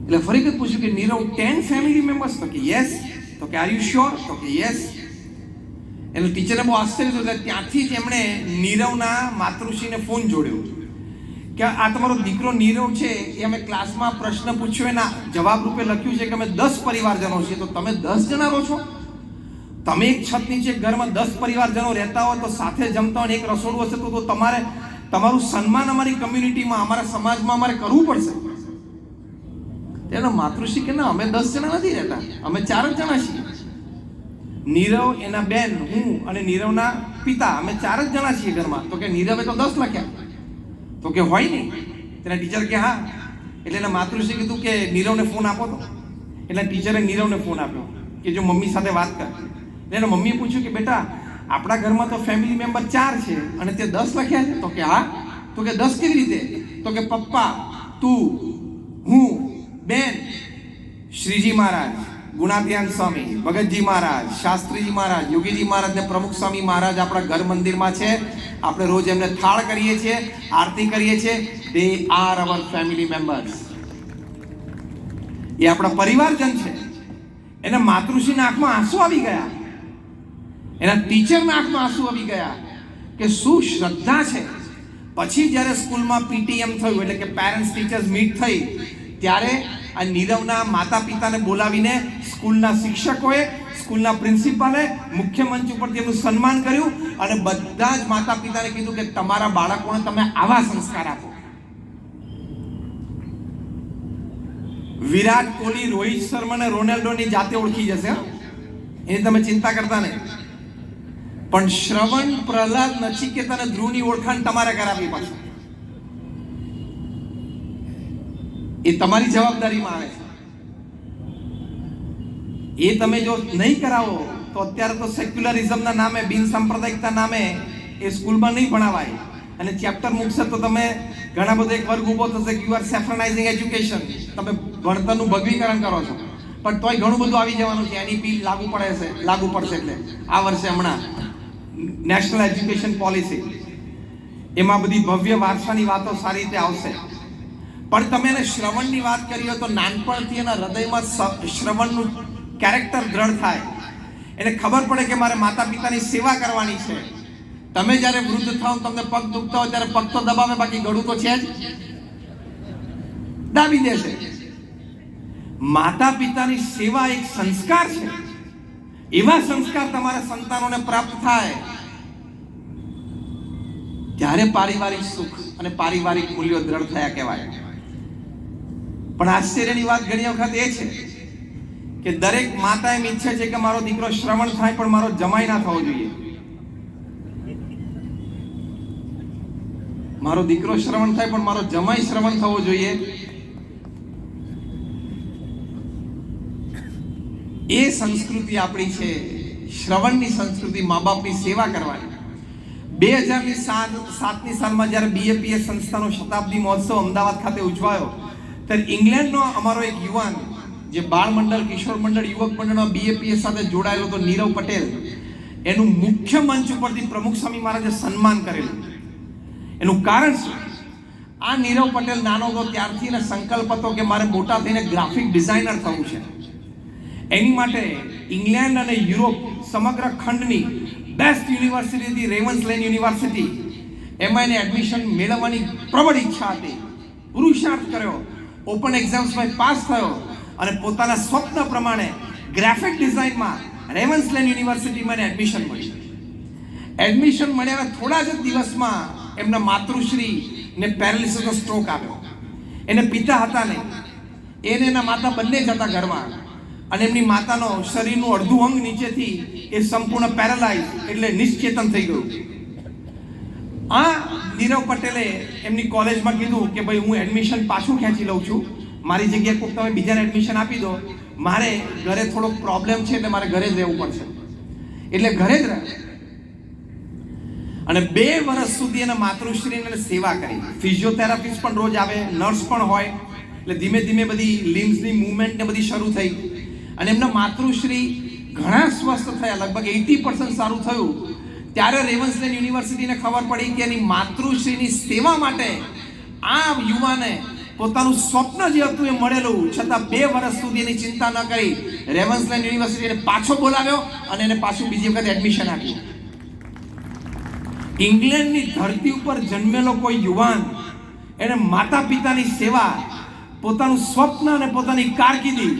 Speaker 2: એટલે ફરી વખત પૂછ્યું કે નીરવ 10 ફેમિલી મેમ્બર્સ? તો કે યસ. તો કે આર યુ શ્યોર? તો કે યસ. એટલે ટીચરને બહુ આશ્ચર્ય થયું. એટલે ત્યાંથી જ એમણે નીરવના માતૃશ્રીને ફોન જોડ્યો કે આ તમારો દીકરો નીરવ છે, એ અમે ક્લાસમાં પ્રશ્ન પૂછ્યો, એના જવાબ રૂપે લખ્યું છે કે અમે 10 પરિવારજનો છીએ. તો તમે 10 જણા રહો છો? તમે એક છત નીચે ઘરમાં 10 પરિવારજનો રહેતા હોય, તો સાથે જમતા હોય, એક રસોડું હશે, તો તમારે તમારું સન્માન અમારી કમ્યુનિટીમાં, અમારા સમાજમાં અમારે કરવું પડશે. એનો માતૃશ્રી કે ના, અમે 10 જણા નથી રહેતા, અમે 4 જ જણા છીએ. નીરવ, એના બેન, હું અને નીરવના પિતા, અમે 4 જ જણા છીએ ઘરમાં. તો કે નીરવે તો 10 લખ્યા. તો કે હોય નહીં. તેના ટીચર કે હા. એટલે એના માતૃશ્રી કીધું કે નીરવને ફોન આપો. તો એટલે ટીચરે નીરવને ફોન આપ્યો કે જો મમ્મી સાથે વાત કર. એટલે એના મમ્મીએ પૂછ્યું કે બેટા, આપણા ઘરમાં તો ફેમિલી મેમ્બર 4 છે અને તે 10 લખ્યા છે? તો કે હા. તો કે 10 કેવી રીતે? તો કે પપ્પા, તું, હું, બેન, શ્રીજી મહારાજ, ગુણાત્યાન સ્વામી, ભગતજી મહારાજ, શાસ્ત્રીજી મહારાજ, યોગીજી મહારાજ ને પ્રમુખ સ્વામી મહારાજ આપણા ઘર મંદિરમાં છે. આપણે રોજ એમને થાળ કરીએ છીએ, આરતી કરીએ છીએ. They are our family members. એ આપણા પરિવારજન છે. એના માતૃશ્રીના આંખમાં આંસુ આવી ગયા, એના ટીચરના આંખમાં આંસુ આવી ગયા કે શું શ્રદ્ધા છે. પછી જ્યારે સ્કૂલમાં પીટીએમ થયું, એટલે કે પેરેન્ટ્સ ટીચર્સ મીટ થઈ, ત્યારે આ નીરવના માતા પિતાને બોલાવીને સ્કૂલના શિક્ષકોએ, સ્કૂલના પ્રિન્સિપાલે મુખ્ય મંચ ઉપરથી એમનું સન્માન કર્યું અને બધા જ માતા પિતાને કીધું કે તમારા બાળકોને તમે આવા સંસ્કાર આપો. વિરાટ કોહલી, રોહિત શર્મા અને રોનાલ્ડોની જાતે ઓળખી જશે, એની તમે ચિંતા કરતા નહીં. પણ શ્રવણ, પ્રહલાદ, નચિકેત અને ધ્રુવની ઓળખાણ તમારે કરાવવી પડશે. એ તમારી જવાબદારીમાં આવે છે. એ તમે જો નહીં કરાવો તો અત્યારે તો સેક્યુલરિઝમના નામે, બિન સાંપ્રદાયિકતા નામે એ સ્કૂલમાં નહીં ભણાવાય. અને ચેપ્ટર મૂકશે તો તમે ઘણા બધા એક વર્ગ ઊભો થશે કે યુ આર સેફ્રનાઇઝિંગ એજ્યુકેશન, તમે ભણતરનું ભગવીકરણ કરો છો. પણ તોય ઘણું બધું આવી જવાનું છે. એનઈપી લાગુ પડશે એટલે આ વર્ષે હમણાં નેશનલ એજ્યુકેશન પોલિસી, એમાં બધી ભવ્ય વારસાની વાતો સારી રીતે આવશે. પણ તમે એને શ્રવણની વાત કરી હોય તો નાનપણથી એના હૃદયમાં શ્રવણનું કેરેક્ટર દ્રઢ થાય, એને ખબર પડે કે મારે માતા પિતાની સેવા કરવાની છે. તમે જ્યારે વૃદ્ધ થાવ, તમને પગ દુખતા હોય ત્યારે પગ તો દબાવે, બાકી ગળું તો છે જ, દાબી દેશે. માતા પિતાની સેવા એક સંસ્કાર છે. એવા સંસ્કાર તમારા સંતાનોને પ્રાપ્ત થાય ત્યારે પારિવારિક સુખ અને પારિવારિક મૂલ્યો દ્રઢ થયા કહેવાય. પણ આશ્ચર્યની વાત ઘણી વખત એ છે કે દરેક માતા એમ ઈચ્છે છે કે મારો દીકરો શ્રવણ થાય પણ મારો જમાઈ ના થવો જોઈએ. મારો દીકરો શ્રવણ થાય પણ મારો જમાઈ શ્રવણ થવો જોઈએ. એ સંસ્કૃતિ આપણી છે, શ્રવણની સંસ્કૃતિ, મા બાપની સેવા કરવાની. 2007ની સાલમાં જ્યારે બીએપીએસ સંસ્થાનો શતાબ્દી મહોત્સવ અમદાવાદ ખાતે ઉજવાયો, ત્યારે ઇંગ્લેન્ડનો અમારો એક યુવાન, જે બાળ મંડળ, કિશોર મંડળ, યુવક મંડળમાં બીએપીએસ સાથે જોડાયેલો હતો, નીરવ પટેલ, એનું મુખ્ય મંચ ઉપરથી પ્રમુખ સ્વામી મહારાજે સન્માન કરેલું. એનું કારણ શું? આ નીરવ પટેલ નાનો હતો ત્યારથી એને સંકલ્પ હતો કે મારે મોટા થઈને ગ્રાફિક ડિઝાઇનર થવું છે. એની માટે ઇંગ્લેન્ડ અને યુરોપ સમગ્ર ખંડની બેસ્ટ યુનિવર્સિટી હતી રેવન્સલેન્ડ યુનિવર્સિટી, એમાં એને એડમિશન મેળવવાની પ્રબળ ઈચ્છા હતી. પુરુષાર્થ કર્યો, ઓપન એક્ઝામ્સમાં પાસ થયો અને પોતાના સ્વપ્ન પ્રમાણે ગ્રાફિક ડિઝાઇનમાં રેવન્સલેન્ડ યુનિવર્સિટીમાં એને એડમિશન મળ્યું. એડમિશન મળ્યા થોડા જ દિવસમાં એમના માતૃશ્રીને પેરાલિસિસનો સ્ટ્રોક આવ્યો. એને પિતા હતા નહીં, એને એના માતા બંને જ હતા ઘરમાં, અને એમની માતાનો શરીરનું અડધું અંગ નીચેથી એ સંપૂર્ણ પેરાલાઇઝ, એટલે નિશ્ચેતન થઈ ગયું. આ નીરવ પટેલે એમની કોલેજમાં કીધું કે ભાઈ હું એડમિશન પાછું ખેંચી લઉં છું, મારી જગ્યાએ કોઈક તમે બીજાને એડમિશન આપી દો, મારે ઘરે થોડોક પ્રોબ્લેમ છે એટલે મારે ઘરે જ રહેવું પડશે. એટલે ઘરે જ રહે અને 2 વર્ષ સુધી એના માતૃશ્રીને સેવા કરી. ફિઝિયોથેરાપિસ્ટ પણ રોજ આવે, નર્સ પણ હોય, એટલે ધીમે ધીમે બધી લિમ્સની મૂવમેન્ટ ને બધી શરૂ થઈ અને એમના માતૃશ્રી ઘણા સ્વસ્થ થયા, લગભગ 80% સારું થયું. ત્યારે રેવન્સલેન્ડ યુનિવર્સિટીને ખબર પડી કે એની માતૃશ્રીની સેવા માટે આ યુવાને પોતાનું સ્વપ્ન જે હતું એ મળેલું, છતાં 2 વર્ષ સુધી એની ચિંતા ન કરી રેવન્સલેન્ડ યુનિવર્સિટીને પાછો બોલાવ્યો અને એને પાછું બીજી વખત એડમિશન આપ્યું. ઇંગ્લેન્ડની ધરતી ઉપર જન્મેલો કોઈ યુવાન, એને માતા પિતાની સેવા, પોતાનું સ્વપ્ન અને પોતાની કારકિર્દી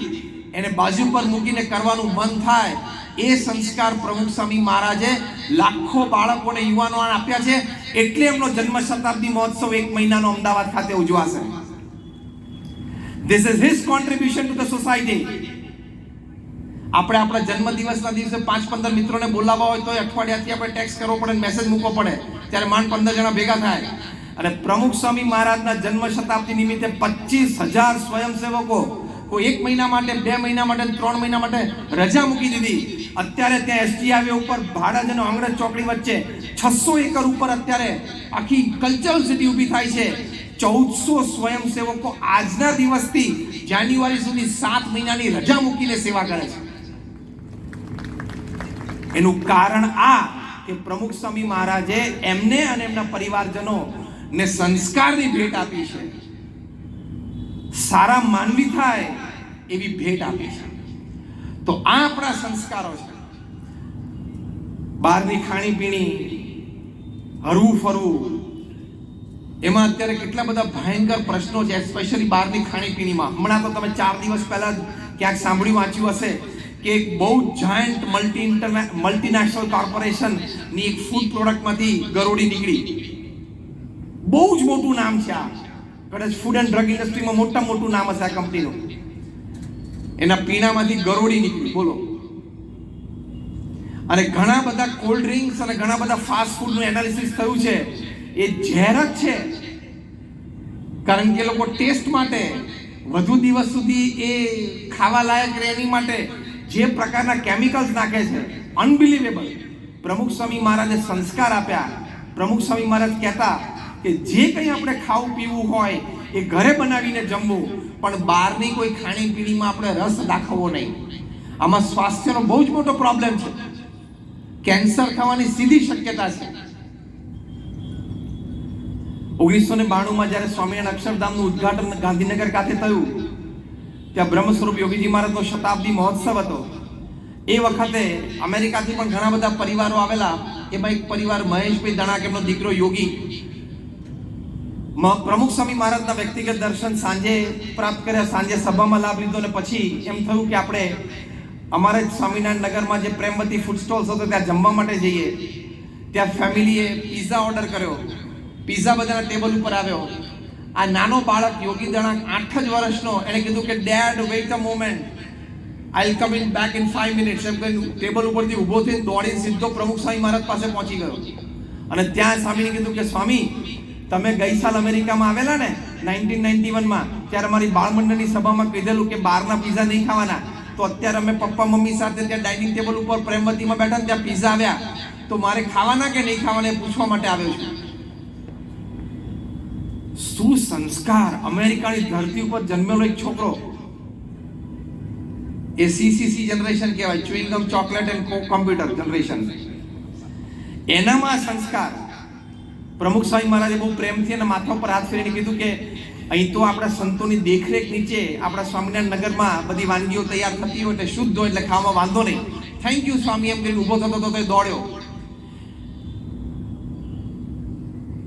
Speaker 2: એને બાજુ પર મૂકીને કરવાનું મન થાય, એ સંસ્કાર પ્રમુખ સ્વામી મહારાજે લાખો બાળકોને, યુવાનોને આપ્યા છે. એટલે એમનો જન્મ શતાબ્દી મહોત્સવ 1 મહિનાનો અમદાવાદ ખાતે ઉજવાશે. This is his contribution to the society. આપણે આપણા જન્મદિવસના દિવસે 5-15 મિત્રોને બોલાવવા હોય તો અઠવાડિયાથી આપણે ટેક્સ્ટ કરવો પડે, મેસેજ મૂકવો પડે, ત્યારે માંડ 15 જણા ભેગા થાય. અને પ્રમુખ સ્વામી મહારાજના જન્મ શતાબ્દી નિમિત્તે 25,000 સ્વયંસેવકો કોઈ 1 મહિના માટે, 2 મહિના માટે, 3 મહિના માટે રજા મૂકી દીધી. અત્યારે ત્યાં એસટી હાઈવે ઉપર ભાડજ અને અંગ્રેજ ચોકડી વચ્ચે 600 એકર ઉપર અત્યારે આખી કલ્ચરલ સિટી ઊભી થાય છે. 1400 સ્વયંસેવકો આજના દિવસથી જાન્યુઆરી સુધી 7 મહિનાની રજા મૂકીને સેવા કરે છે. એનું કારણ આ કે પ્રમુખ સ્વામી મહારાજે એમને અને એમના પરિવારજનો ને સંસ્કારની ભેટ આપી છે. સારા માનવી થાય એવી ભેટ આપી છે. તો આ આપણા સંસ્કારો છે. બહારની ખાણીપીણી, હરવું ફરવું, એમાં અત્યારે કેટલા બધા ભયંકર પ્રશ્નો છે, સ્પેશિયલી બહારની ખાણીપીણીમાં. હમણાં તો તમે 4 દિવસ પહેલા ક્યાંક સાંભળ્યું, વાંચ્યું હશે કે એક બહુ જાયન્ટ મલ્ટીનેશનલ કોર્પોરેશનની એક ફૂડ પ્રોડક્ટમાંથી ગરોળી નીકળી. બહુ જ મોટું નામ છે આ, કદાચ ફૂડ એન્ડ ડ્રગ ઇન્ડસ્ટ્રીમાં મોટું નામ હશે આ કંપનીનું. એના પીણામાંથી ગરોળી નીકળી, બોલો. અને ઘણા બધા કોલ્ડ ડ્રિંક્સ અને ઘણા બધા ફાસ્ટ ફૂડનું એનાલિસિસ થયું છે, એ ઝેર જ છે. કારણ કે લોકો ટેસ્ટ માટે, વધુ દિવસ સુધી એ ખાવા લાયક રહે એની માટે જે પ્રકારના કેમિકલ્સ નાખે છે, અનબિલીવેબલ. પ્રમુખ સ્વામી મહારાજે સંસ્કાર આપ્યા. પ્રમુખ સ્વામી મહારાજ કહેતા કે જે કંઈ આપણે ખાવું પીવું હોય એ ઘરે બનાવીને જમવું, પણ બહારની કોઈ ખાણીપીણીમાં આપણે રસ દાખવવો નહીં. આમાં સ્વાસ્થ્યનો બહુ જ મોટો પ્રોબ્લેમ છે. કેન્સર થવાની સીધી શક્યતા છે. 1992માં જ્યારે સ્વામિનારાયણ અક્ષરધામનું ઉદ્ઘાટન ગાંધીનગર ખાતે થયું, ત્યાં બ્રહ્મ સ્વરૂપ યોગીજી મહારાજનો શતાબ્દી મહોત્સવ હતો. એ વખતે અમેરિકાથી પણ ઘણા બધા પરિવારો આવેલા. એમાં એક પરિવાર મહેશભાઈ દણાક, એમનો દીકરો યોગી, પ્રમુખ સ્વામી મહારાજના વ્યક્તિગત દર્શન સાંજે પ્રાપ્ત કર્યા. સાંજે સભામાં લાભ લીધો અને પછી એમ થયું કે આપણે અમારે જ સ્વામિનારાયણ નગરમાં જે પ્રેમવતી ફૂડ સ્ટોલ્સ હતો ત્યાં જમવા માટે જઈએ. ત્યાં ફેમિલીએ પિઝા ઓર્ડર કર્યો. પિઝા બધાના ટેબલ ઉપર આવ્યો. આ નાનો બાળક યોગી દણાક 8 જ વર્ષનો, એણે કીધું કે dad wait a moment, I will come in back in 5 minutes. એમ કહીને ટેબલ ઉપરથી ઊભો થઈને દોડીને સીધો પ્રમુખ સ્વામી મહારાજ પાસે પહોંચી ગયો. અને ત્યાં સ્વામીને કીધું કે સ્વામી, તમે ગઈ સાલ અમેરિકામાં આવેલા ને 1991માં, ત્યારે મારી બાળમંડળની સભામાં કીધેલું કે બહારના પિઝા નહીં ખાવાના. તો અત્યારે અમે પપ્પા મમ્મી સાથે ત્યાં ડાઇનિંગ ટેબલ ઉપર પ્રેમવતીમાં બેઠા ને ત્યાં પિઝા આવ્યા, તો મારે ખાવાના કે નહીં ખાવાના એ પૂછવા માટે આવ્યો છું. શું સંસ્કાર! અમેરિકાની ધરતી ઉપર જન્મેલો એક છોકરો, એ CCC જનરેશન કહેવાય, chewing gum chocolate and computer generation. એનામાં સંસ્કાર. પ્રમુખ સ્વામી મહારાજે બહુ પ્રેમથી અને માથા પર હાથ ફેરીને કીધું કે અહીં તો આપણા સંતોની દેખરેખ નીચે આપણા સ્વામિનારાયણ નગરમાં બધી વાનગીઓ તૈયાર થતી હોય, એટલે શુદ્ધ હોય, એટલે ખાવામાં વાંધો નહીં. થેન્ક યુ સ્વામી એમ કરીને ઊભો થતો તો એ દોડ્યો.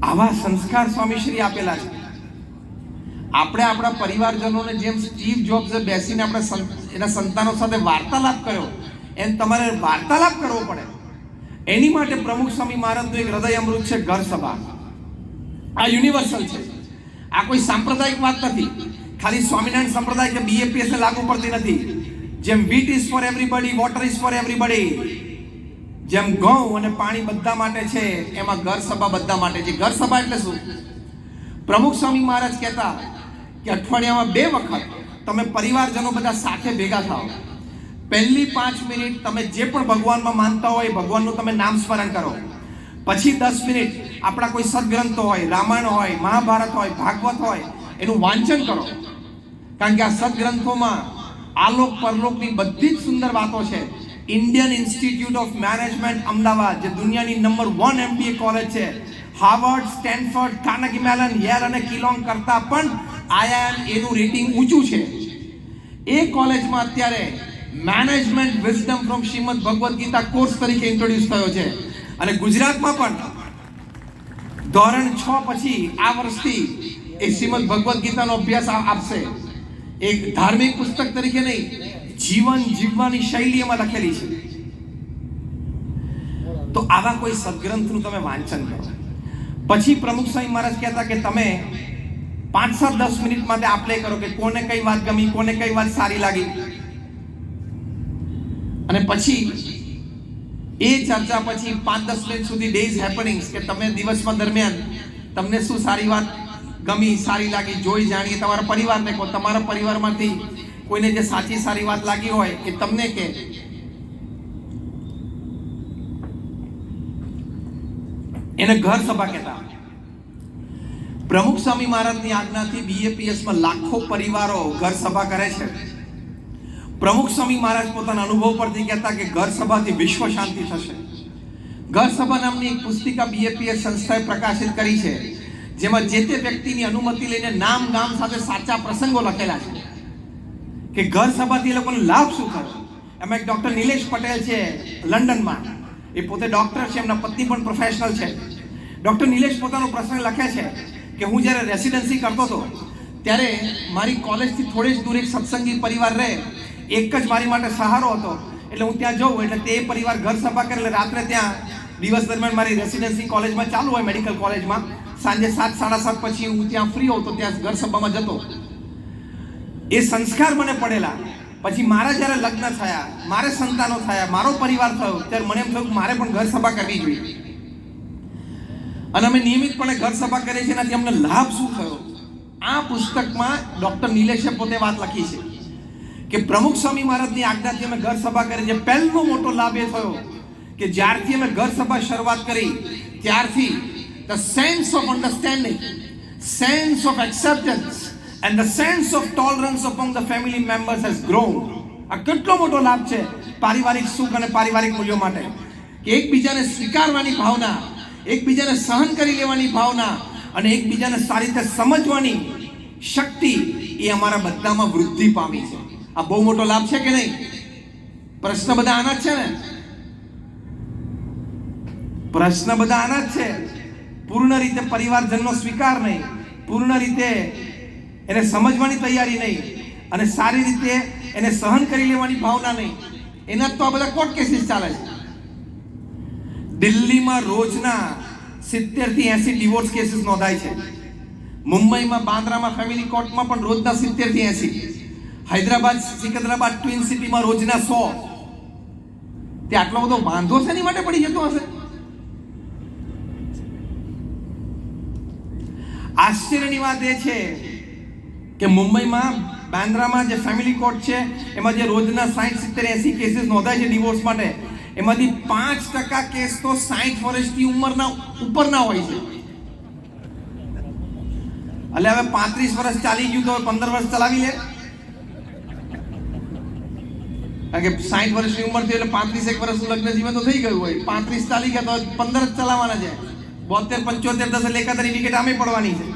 Speaker 2: આવા સંસ્કાર સ્વામીશ્રી આપેલા છે. આપણે આપણા પરિવારજનોને જેમ સ્ટીવ જોબ્સે બેસીને આપણે એના સંતાનો સાથે વાર્તાલાપ કર્યો, એમ તમારે વાર્તાલાપ કરવો પડે. એની માટે પ્રમુખ સ્વામી મહારાજનું એક હૃદય અમૃત છે, ઘર સભા. આ યુનિવર્સલ છે. આ કોઈ સાંપ્રદાયિક વાત નથી. ખાલી સ્વામિનારાયણ સંપ્રદાય કે BAPS ને લાગુ પડતી નથી. જેમ wheat is for everybody, water is for everybody, જેમ ઘઉં અને પાણી બધા માટે છે, એમાં ઘર સભા બધા માટે છે. ઘર સભા એટલે શું? પ્રમુખ સ્વામી મહારાજ કહેતા કે અઠવાડિયામાં 2 વખત તમે પરિવારજનો બધા સાથે ભેગા થાઓ. પહેલી 5 મિનિટ તમે જે પણ ભગવાનમાં માનતા હોય ભગવાનનું તમે નામ સ્મરણ કરો. પછી 10 મિનિટ આપણા કોઈ સદગ્રંથો હોય, રામાયણ હોય, મહાભારત હોય, ભાગવત હોય, એનું વાંચન કરો. કારણ કે આ સદગ્રંથોમાં આલોક પરલોકની બધી જ સુંદર વાતો છે. Indian institute of management Ahmedabad, જે દુનિયાની નંબર 1 MBA કોલેજ છે, Harvard, Stanford, Carnegie melon, Yale અને કિલોંગ કરતાં પણ IIM એનું રેટિંગ ઊંચું છે. એ કોલેજમાં અત્યારે management wisdom from Shrimad Bhagavad Gita course તરીકે ઇન્ટ્રોડ્યુસ થયો છે. અને ગુજરાતમાં પણ ધોરણ 6 પછી આ વર્ષથી એ શ્રીમદ ભગવદ્ ગીતાનો અભ્યાસ આપશે. એક ધાર્મિક પુસ્તક તરીકે નહીં, જીવન જીવવાની શૈલી એમાં લખેલી છે. તો આવા કોઈ સદગ્રંથનું તમે વાંચન કરો. પછી પ્રમુખ સ્વામી મહારાજ કહેતા કે તમે 5-7-10 મિનિટ માટે આપ લે કરો કે કોને કઈ વાત ગમી, કોને કઈ વાત સારી લાગી. અને પછી એ ચર્ચા પછી 5-10 મિનિટ સુધી ડેઝ હેપનિંગ્સ, કે તમે દિવસમાં દરમિયાન તમને શું સારી વાત ગમી, સારી લાગી, જોઈ જાણીએ. તમારા પરિવારને કહો, તમારા પરિવારમાંથી કોઈને જે સાચી સારી વાત લાગી હોય એ તમને કે. એને ઘર સભા કહેતા. પ્રમુખ સ્વામી મહારાજની આજ્ઞાથી BAPSમાં લાખો પરિવારો ઘર સભા કરે છે. પ્રમુખ સ્વામી મહારાજ પોતાના અનુભવ પરથી કહેતા કે ઘર સભાથી વિશ્વ શાંતિ થશે. ઘર સભા નામની એક પુસ્તિકા BAPS સંસ્થાએ પ્રકાશિત કરી છે, જેમાં જે તે વ્યક્તિની અનુમતિ લઈને નામ ગામ સાથે સાચા પ્રસંગો લખેલા છે કે ઘર સભાથી એ લોકોને લાભ શું થયો. એમાં એક ડૉક્ટર નિલેશ પટેલ છે લંડનમાં, એ પોતે ડૉક્ટર છે, એમના પત્ની પણ પ્રોફેશનલ છે. ડૉક્ટર નિલેશ પોતાનો પ્રસંગ લખે છે કે હું જ્યારે રેસિડન્સી કરતો હતો ત્યારે મારી કોલેજથી થોડે જ દૂર એક સત્સંગી પરિવાર રહે, એક જ મારી માટે સહારો હતો. એટલે હું ત્યાં જઉં એટલે તે પરિવાર ઘર સભા કરે એટલે રાત્રે ત્યાં દિવસ દરમિયાન મારી રેસિડન્સી કોલેજમાં ચાલુ હોય, મેડિકલ કોલેજમાં, સાંજે 7, 7:30 પછી હું ત્યાં ફ્રી હોઉં તો ત્યાં ઘર સભામાં જતો. એ સંસ્કાર મને પડેલા. પછી મારા જ્યારે લગ્ન થયા, મારે સંતાનો થયા, મારો પરિવાર થયો, ત્યારે મને એમ થયું કે મારે પણ ઘર સભા કરવી જોઈએ. અને અમે નિયમિતપણે ઘર સભા કરીએ છીએ. એનાથી અમને લાભ શું થયો? આ પુસ્તકમાં ડૉક્ટર નિલેશે પોતે વાત લખી છે કે પ્રમુખ સ્વામી મહારાજની આજ્ઞાથી અમે ઘર સભા કરી છે. પહેલો મોટો લાભ એ થયો કે જ્યારથી અમે ઘર સભા શરૂઆત કરી ત્યારથી the sense of understanding, sense of acceptance and the sense of tolerance among the family members has grown. આ કેટલો મોટો લાભ છે પારિવારિક સુખ અને પારિવારિક મૂલ્યો માટે કે એકબીજાને સ્વીકારવાની ભાવના, એકબીજાને સહન કરી લેવાની ભાવના અને એકબીજાને સારી રીતે સમજવાની શક્તિ એ અમારા બધામાં વૃદ્ધિ પામી છે. આ બહુ મોટો લાભ છે કે નહીં? પ્રશ્ન બધા આના જ છે ને? પ્રશ્ન બધા આના જ છે. પૂર્ણ રીતે પરિવારજનનો સ્વીકાર નહીં, પૂર્ણ રીતે એને સમજવાની તૈયારી નહીં અને સારી રીતે એને સહન કરી લેવાની ભાવના નહીં. એના તો આ બધા કોર્ટ કેસીસ ચાલે છે. દિલ્હીમાં રોજના 70 થી 80 ડિવોર્સ કેસીસ નોંધાય છે. મુંબઈમાં બાંદ્રામાં ફેમિલી કોર્ટમાં પણ રોજના 70 થી 80. હૈદરાબાદ, સિકંદરાબાદ ટ્વિન સિટીમાં રોજના 100. તે આટલો બધો વાંધો શેની માટે પડી જતો હશે? આશ્ચર્યની વાત એ છે કે મુંબઈમાં બાંદ્રામાં જે ફેમિલી કોર્ટ છે એમાં જે રોજના 60, 70, 80 કેસીસ નોંધાય છે ડિવોર્સ માટે, એમાંથી 5% કેસ તો 60 વર્ષની ઉંમરના ઉપરના હોય છે. એટલે હવે 35 વર્ષ ચાલી ગયું તો 15 વર્ષ ચલાવી લે. કારણ કે 60 વર્ષની ઉંમર થઈ એટલે 35 વર્ષનું લગ્ન જીવન તો થઈ ગયું હોય. 35 ચાલી ગયા તો 15 જ ચલાવવાના છે. 72, 75, 10 એટલે એકાદરી વિકેટ આમે પડવાની છે.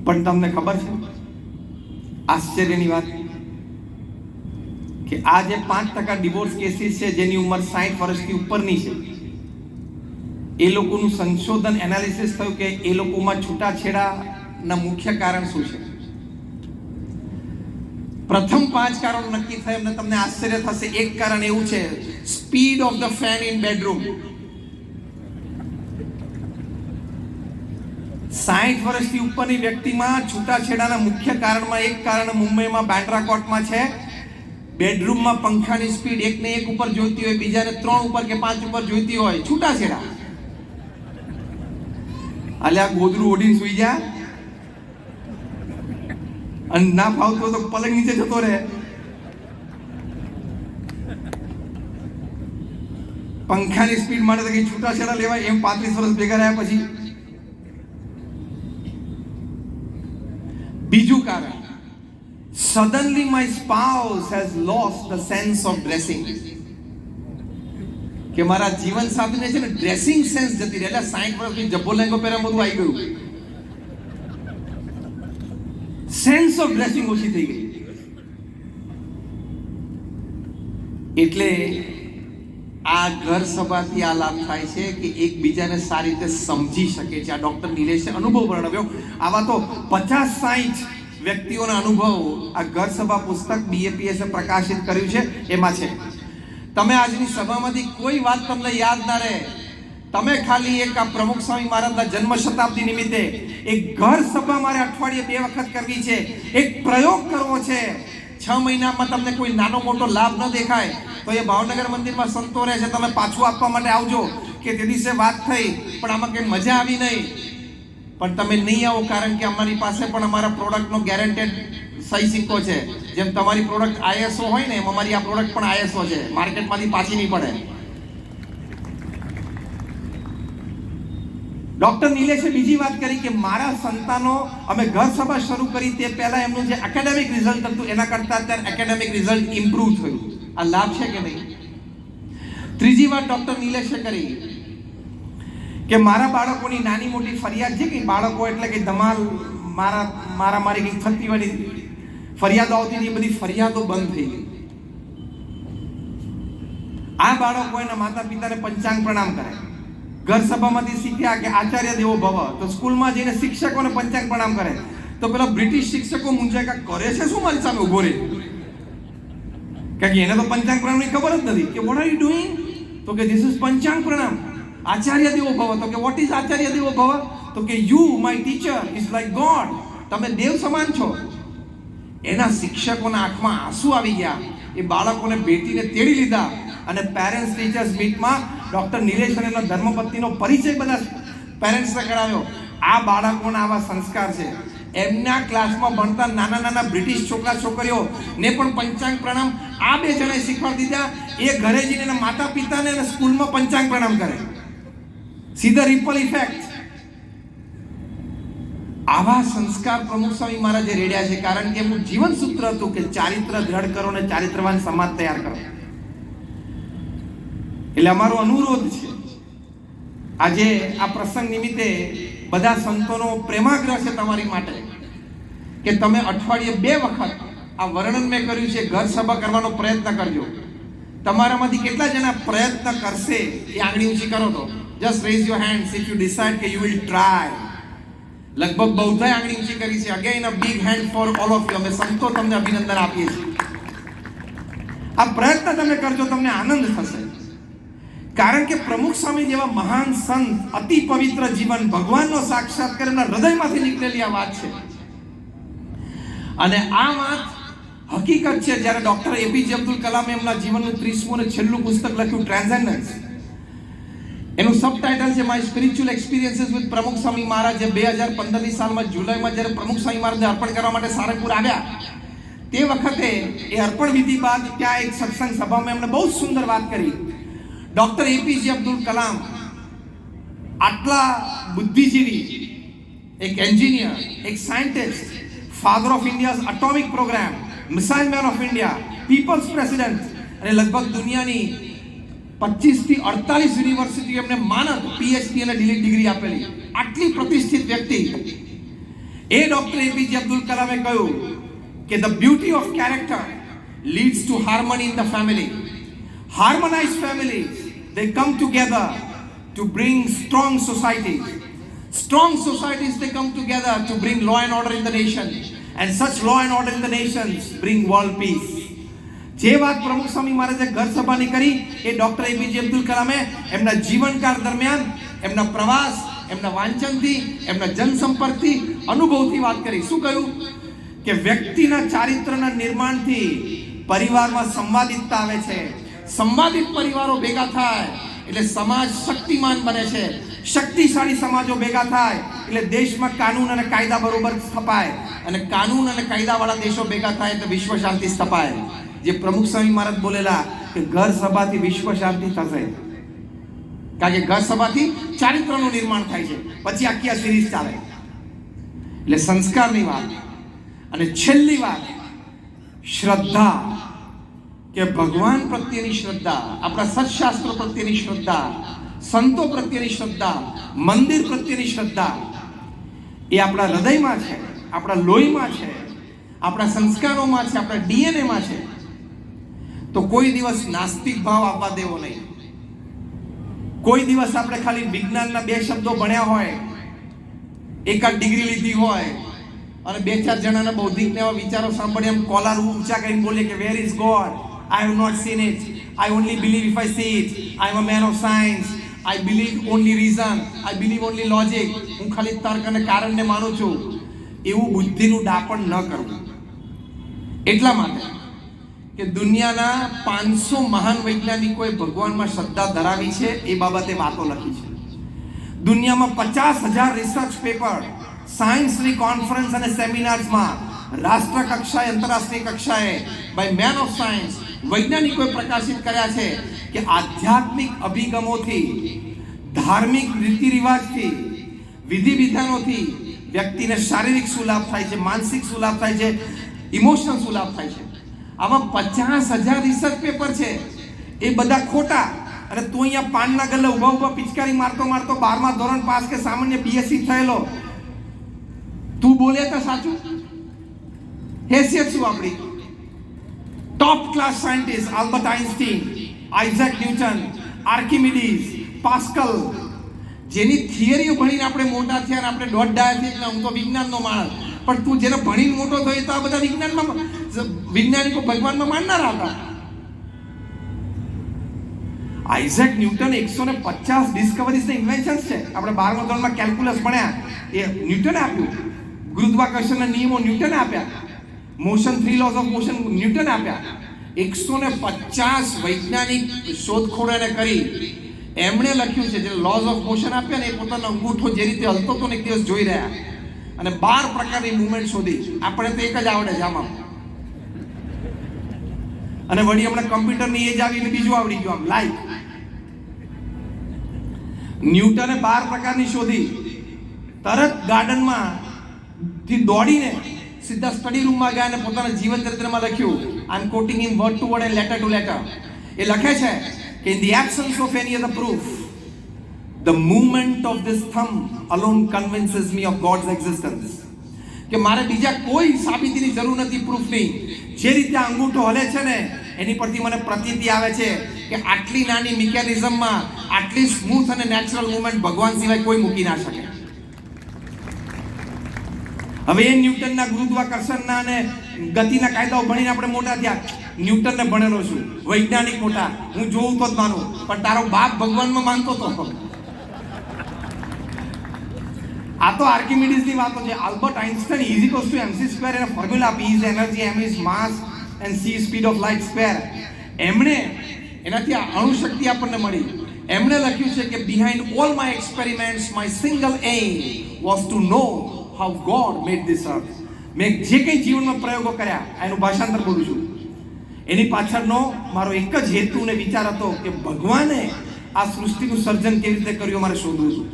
Speaker 2: પણ તમને ખબર છે આશ્ચર્યની વાત કે આ જે 5% ડિવોર્સ કેસીસ છે જેની ઉંમર 60 વર્ષથી ઉપરની છે, એ લોકોનું સંશોધન એનાલિસિસ થયું કે એ લોકોમાં છૂટાછેડાના મુખ્ય કારણ શું છે. પ્રથમ 5 કારણો નક્કી થયા અને તમને આશ્ચર્ય થશે. એક કારણ એવું છે, speed of the fan in bedroom. 60 વર્ષથી ઉપરની વ્યક્તિમાં છૂટાછેડાના મુખ્ય કારણમાં એક કારણ મુંબઈમાં બાંદ્રા કોર્ટમાં છે. બેડરૂમમાં પંખાની સ્પીડ એકને એક ઉપર જોઈતી હોય, બીજાને 3 ઉપર કે 5 ઉપર જોઈતી હોય. છૂટાછેડા. અલ્યા ગોદરું ઓઢીને સુઈ જા અને ના ફાવતો તો પલંગ નીચે જતો રહે. પંખાની સ્પીડ માટે તો કઈ છૂટાછેડા લેવાય એમ 35 વર્ષ ભેગા રહ્યા પછી. બીજું કારણ, suddenly my spouse has lost the sense of dressing. કે મારા જીવન સાથીને છે ને ડ્રેસિંગ સેન્સ જતી રહી. એટલે 60 વર્ષની જબ્બો લેંગો પહેરા બધું આવી ગયું. સેન્સ ઓફ ડ્રેસિંગ ઓછી થઈ ગઈ. એટલે આ ઘર સભાથી આ લાભ થાય છે કે એકબીજાને સારી રીતે સમજી શકે છે. આ ડૉક્ટર નિલેશે અનુભવ વર્ણવ્યો. આવા તો 50-60 વ્યક્તિઓના અનુભવ આ ઘર સભા પુસ્તક BAPS પ્રકાશિત કર્યું છે એમાં છે. તમે આજની સભામાંથી કોઈ વાત તમને યાદ ના રહે, તમે ખાલી એક આ પ્રમુખ સ્વામી મહારાજના જન્મ શતાબ્દી નિમિત્તે એક ઘર સભા મારે અઠવાડિયે 2 વખત કરવી છે, એક પ્રયોગ કરવો છે. 6 મહિનામાં તમને કોઈ નાનો મોટો લાભ ન દેખાય તો એ ભાવનગર મંદિરમાં સંતો રહે છે, તમે પાછું આપવા માટે આવજો કે તે દિવસે વાત થઈ પણ આમાં કંઈ મજા આવી નહીં. પણ તમે નહીં આવો કારણ કે અમારી પાસે પણ અમારા પ્રોડક્ટનો ગેરંટેડ સહી સિક્કો છે. જેમ તમારી પ્રોડક્ટ ISO હોય ને એમ અમારી આ પ્રોડક્ટ પણ ISO છે. માર્કેટમાંથી પાછી નહીં પડે. ડૉક્ટર નિલેશે બીજી વાત કરી કે મારા સંતાનો, અમે ઘર સભા શરૂ કરી તે પહેલા એમનું જે એકેડેમિક રિઝલ્ટ હતું એના કરતાં અત્યારે એકેડેમિક રિઝલ્ટ ઇમ્પ્રૂવ થયું. આ લાભ છે કે નહીં? ત્રીજી વાત ડૉક્ટર નિલેશે કરી કે મારા બાળકોની નાની મોટી ફરિયાદ છે કે બાળકો એટલે કે ધમાલ મારી કંઈક થતી હોય ફરિયાદો આવતી હતી, એ બધી ફરિયાદો બંધ થઈ ગઈ. આ બાળકો એના માતા પિતાને પંચાંગ પ્રણામ કરે. ઘર સભામાંથી શીખ્યા કે આચાર્ય દેવો ભવ, તો સ્કૂલમાં જઈને શિક્ષકોને પંચાંગ પ્રણામ કરે. તો પેલા બ્રિટિશ શિક્ષકો મૂંઝાય કે કરે છે શું મારી સામે ઉભો રહે, કારણ કે એને તો પંચાંગ પ્રણામની ખબર જ નથી કે વોટ આર યુ ડુઈંગ. તો કે ધીસ ઇઝ પંચાંગ પ્રણામ. આચાર્ય દેવો ભવ, તો કે વોટ ઇઝ આચાર્ય દેવો ભવ. તો કે you my teacher is like God, તમે દેવ સમાન છો. એના શિક્ષકોના આંખમાં આંસુ આવી ગયા. એ બાળકોને ભેટીને તેડી લીધા અને પેરેન્ટ્સ ટીચર્સ મીટમાં ડોક્ટર નિલેશ અને એના ધર્મપત્નીનો પરિચય બધા પેરેન્ટ્સને કરાવ્યો. આ બાળકોના આવા સંસ્કાર છે. એમના ક્લાસમાં ભણતા નાના નાના બ્રિટિશ છોકરા છોકરીઓ ને પણ પંચાંગ પ્રણામ આ બે જણાએ શીખવાડી દીધા. એ ઘરે જઈને એના માતા પિતાને અને સ્કૂલમાં પંચાંગ પ્રણામ કરે. સીધા રિપલ ઇફેક્ટ. આવા સંસ્કાર પ્રમુખ સ્વામી મહારાજે રેડ્યા છે, કારણ કે એમનું જીવન સૂત્ર હતું કે ચારિત્ર દ્રઢ કરો અને ચારિત્રવાન સમાજ તૈયાર કરો. એટલે અમારો અનુરોધ છે આજે આ પ્રસંગ નિમિત્તે બધા સંતોનો પ્રેમાગ્રહ છે તમારી માટે કે તમે અઠવાડિયે 2 વખત આ વર્ણન મેં કર્યું છે ઘર સભા કરવાનો પ્રયત્ન કરજો. તમારામાંથી કેટલા જણા પ્રયત્ન કરશે એ આંગળી ઊંચી કરો તો just raise your hands if you decide કે યુ વિલ ટ્રાય. લગભગ બધાએ આંગળી ઊંચી કરી છે. Again a big hand for all of you. અમે સંતો તમને અભિનંદન આપીએ છીએ. આ પ્રયત્ન તમે કરજો, તમને આનંદ થશે. કારણ કે પ્રમુખ સ્વામી જેવા મહાન સંત, અતિ પવિત્ર જીવન, ભગવાનનો સાક્ષાત્કાર એમના હૃદયમાંથી નીકળેલી આ વાત છે. અને આ વાત હકીકત છે. જ્યારે ડોક્ટર એપીજે અબ્દુલ કલામે એમના જીવનનું 30મું અને છેલ્લું પુસ્તક લખ્યું ટ્રાન્સેન્ડન્સ, એનું સબટાઇટલ છે માય સ્પિરિચ્યુઅલ એક્સપિરિયન્સીસ વિથ પ્રમુખ સ્વામી મહારાજ. જે 2015ની સાલમાં જુલાઈમાં જ્યારે પ્રમુખ સ્વામી મહારાજને અર્પણ કરવા માટે સારંગપુર આવ્યા તે વખતે એ અર્પણ વિધિ બાદ ત્યાં એક સત્સંગ સભામાં એમણે બહુ સુંદર વાત કરી. ડોક્ટર એપીજે અબ્દુલ કલામ આટલા બુદ્ધિજીવી, એક એન્જિનિયર, એક scientist, father of India's atomic programme, missile man of India, people's president, અને લગભગ દુનિયાની 25 થી 48 યુનિવર્સિટી એમને માનદ પીએચડી અને ડિગ્રી આપેલી આટલી પ્રતિષ્ઠિત વ્યક્તિ એ ડોક્ટર એપીજે અબ્દુલ કલામે કહ્યું કે the beauty of character leads two harmony in the family. Harmonized families, they come together to bring strong societies. Strong societies, they come together to bring law and order in the nation. And such law and order in the nations bring world peace. જે વાત પ્રમુખ સ્વામી મહારાજે ઘર સભાની કરી એ doctor APJ Abdul કલામે એમના જીવનકાળ દરમિયાન એમના પ્રવાસ, એમના વાંચનથી, એમના જનસંપર્કથી, અનુભવથી વાત કરી. શું કહ્યું કે વ્યક્તિના ચારિત્રના નિર્માણથી પરિવારમાં સંવાદિતતા આવે છે. સંવાદિત પરિવારો ભેગા થાય એટલે સમાજ શક્તિમાન બને છે. શક્તિશાળી સમાજો ભેગા થાય એટલે દેશમાં કાનૂન અને કાયદા બરોબર સ્થપાય, અને કાનૂન અને કાયદાવાળા દેશો ભેગા થાય તો વિશ્વ શાંતિ સ્થપાય. જે પ્રમુખ સ્વામી મહારાજ બોલેલા કે ઘર સભાથી વિશ્વ શાંતિ થશે, કારણ કે ઘર સભાથી ચારિત્રનું નિર્માણ થાય છે. પછી આખી આ સિરીઝ ચાલે. એટલે સંસ્કારની વાત. અને છેલ્લી વાત શ્રદ્ધા, કે ભગવાન પ્રત્યેની શ્રદ્ધા, આપણા સત્શાસ્ત્રો પ્રત્યેની શ્રદ્ધા, સંતો પ્રત્યેની શ્રદ્ધા, મંદિર પ્રત્યેની શ્રદ્ધા એ આપણા હૃદયમાં છે, આપણા લોહીમાં છે, આપણા સંસ્કારોમાં છે, આપણા ડીએનએમાં છે. તો કોઈ દિવસ નાસ્તિક ભાવ આવવા દેવો નહીં. કોઈ દિવસ આપણે ખાલી વિજ્ઞાનના 2 શબ્દો ભણ્યા હોય, એકાદ ડિગ્રી લીધી હોય અને 2-4 જણાના બૌદ્ધિકને એવા વિચારો સાંભળી એમ કોલાર ઊંચા કરીને બોલીએ કે where is God, I have not seen it, I only believe if I see it, I am a man of science, I believe only reason, I believe only logic, હું ખાલી તર્ક અને કારણને માનું છું, એવું બુદ્ધિનું ડાપણ ન કરવું. એટલા માટે કે દુનિયાના 500 મહાન વૈજ્ઞાનિકોએ ભગવાનમાં શ્રદ્ધા ધરાવી છે, એ બાબતે વાતો લખી છે. દુનિયામાં 50,000 રિસર્ચ પેપર, સાયન્સની કોન્ફરન્સ અને સેમિનાર્સમાં રાષ્ટ્ર કક્ષાએ, આંતરરાષ્ટ્રીય કક્ષાએ બાય મેન ઓફ સાયન્સ વૈજ્ઞાનિકોએ પ્રકાશિત કર્યા છે કે આધ્યાત્મિક અભિગમોથી, ધાર્મિક રીતિ રિવાજથી, વિધિ વિધાનોથી વ્યક્તિને શારીરિક શું લાભ થાય છે, માનસિક શું લાભ થાય છે, ઇમોશનલ શું લાભ થાય છે. આમાં 50,000 રિસર્ચ પેપર છે, એ બધા ખોટા. અને તું અહીંયા પાનના ગલ્લે ઊભા પિચકારી મારતો 12મા ધોરણ પાસ કે સામાન્ય બીએસસી થયેલો, તું બોલે તો સાચું. હેસિયત શું આપણી? Top class scientist Albert Einstein, Isaac Newton, Archimedes, Pascal, જેની થિયરીઓ ભણીને આપણે મોટા થયા અને આપણે દોઢ ડાયા થયા એટલે હું તો વિજ્ઞાનનો માણસ. પણ તું જેને ભણીને મોટો થયો તો આ બધા વૈજ્ઞાનિકો ભગવાનમાં માનનારા હતા. આઇઝેક ન્યૂટન 150 ડિસ્કવરીઝ ને ઇન્વેન્શન્સ છે. આપણે 12મા ધોરણમાં કેલ્ક્યુલસ ભણ્યા, એ ન્યૂટને આપ્યું. ગુરુત્વાકર્ષણના નિયમો ન્યૂટને આપ્યા. Motion 3 lose of motion newton આપ્યા. 150 વૈજ્ઞાનિક શોધખોળ એને કરી. એમણે લખ્યું છે જે લોઝ ઓફ મોશન આપ્યા ને એ પોતાનો અંગૂઠો જે રીતે હલતો હતો ને એક દિવસ જોઈ રહ્યા અને 12 પ્રકારની મૂવમેન્ટ શોધી. આપણે તો એક જ આવડે છે આમાં. અને વળી હમણાં કમ્પ્યુટરની એજ આવી એટલે બીજું આવડી ગયું આમ લાઈવ. ન્યૂટને 12 પ્રકારની શોધી. તરત ગાર્ડનમાં થી દોડીને સીધા સ્ટડી રૂમમાં ગયા અને પોતાના જીવન ચરિત્રમાં લખ્યું. I am quoting in word to word and letter to letter. એ લખે છે કે in the absence of any other proof, the movement of this thumb alone convinces me of God's existence. કે મારે બીજા કોઈ સાબિતીની જરૂર નથી, પ્રૂફની. જે રીતે આ અંગૂઠો હલે છે ને એની પરથી મને પ્રતીતિ આવે છે કે આટલી નાની મિકેનિઝમમાં આટલી સ્મૂથ અને નેચરલ મૂવમેન્ટ ભગવાન સિવાય કોઈ મૂકી ના શકે. હવે એ ન્યૂટનના ગુરુત્વાકર્ષણના અને ગતિના કાયદાઓ ભણીને આપણે મોટા થયા. ન્યૂટનને ભણેલો છું, વૈજ્ઞાનિક મોટા, હું જોઉં તો જ માનું. પણ તારો બાપ ભગવાનમાં માનતો હતો. આ તો આર્કિમિડીઝની વાતો છે. Albert Einstein is equals to mc square એના formula p is energy, m is mass and c is speed of light square. એમણે એનાથી આ અણુશક્તિ આપણને મળી. એમણે લખ્યું છે કે behind all my experiments my single aim was to know how God made this earth. મેં જે કંઈ જીવનમાં પ્રયોગો કર્યા એનું ભાષાંતર બોલું છું. એની પાછળનો મારો એક જ હેતુ ને વિચાર હતો કે ભગવાને આ સૃષ્ટિનું સર્જન કેવી રીતે કર્યું મારે શોધવું છું.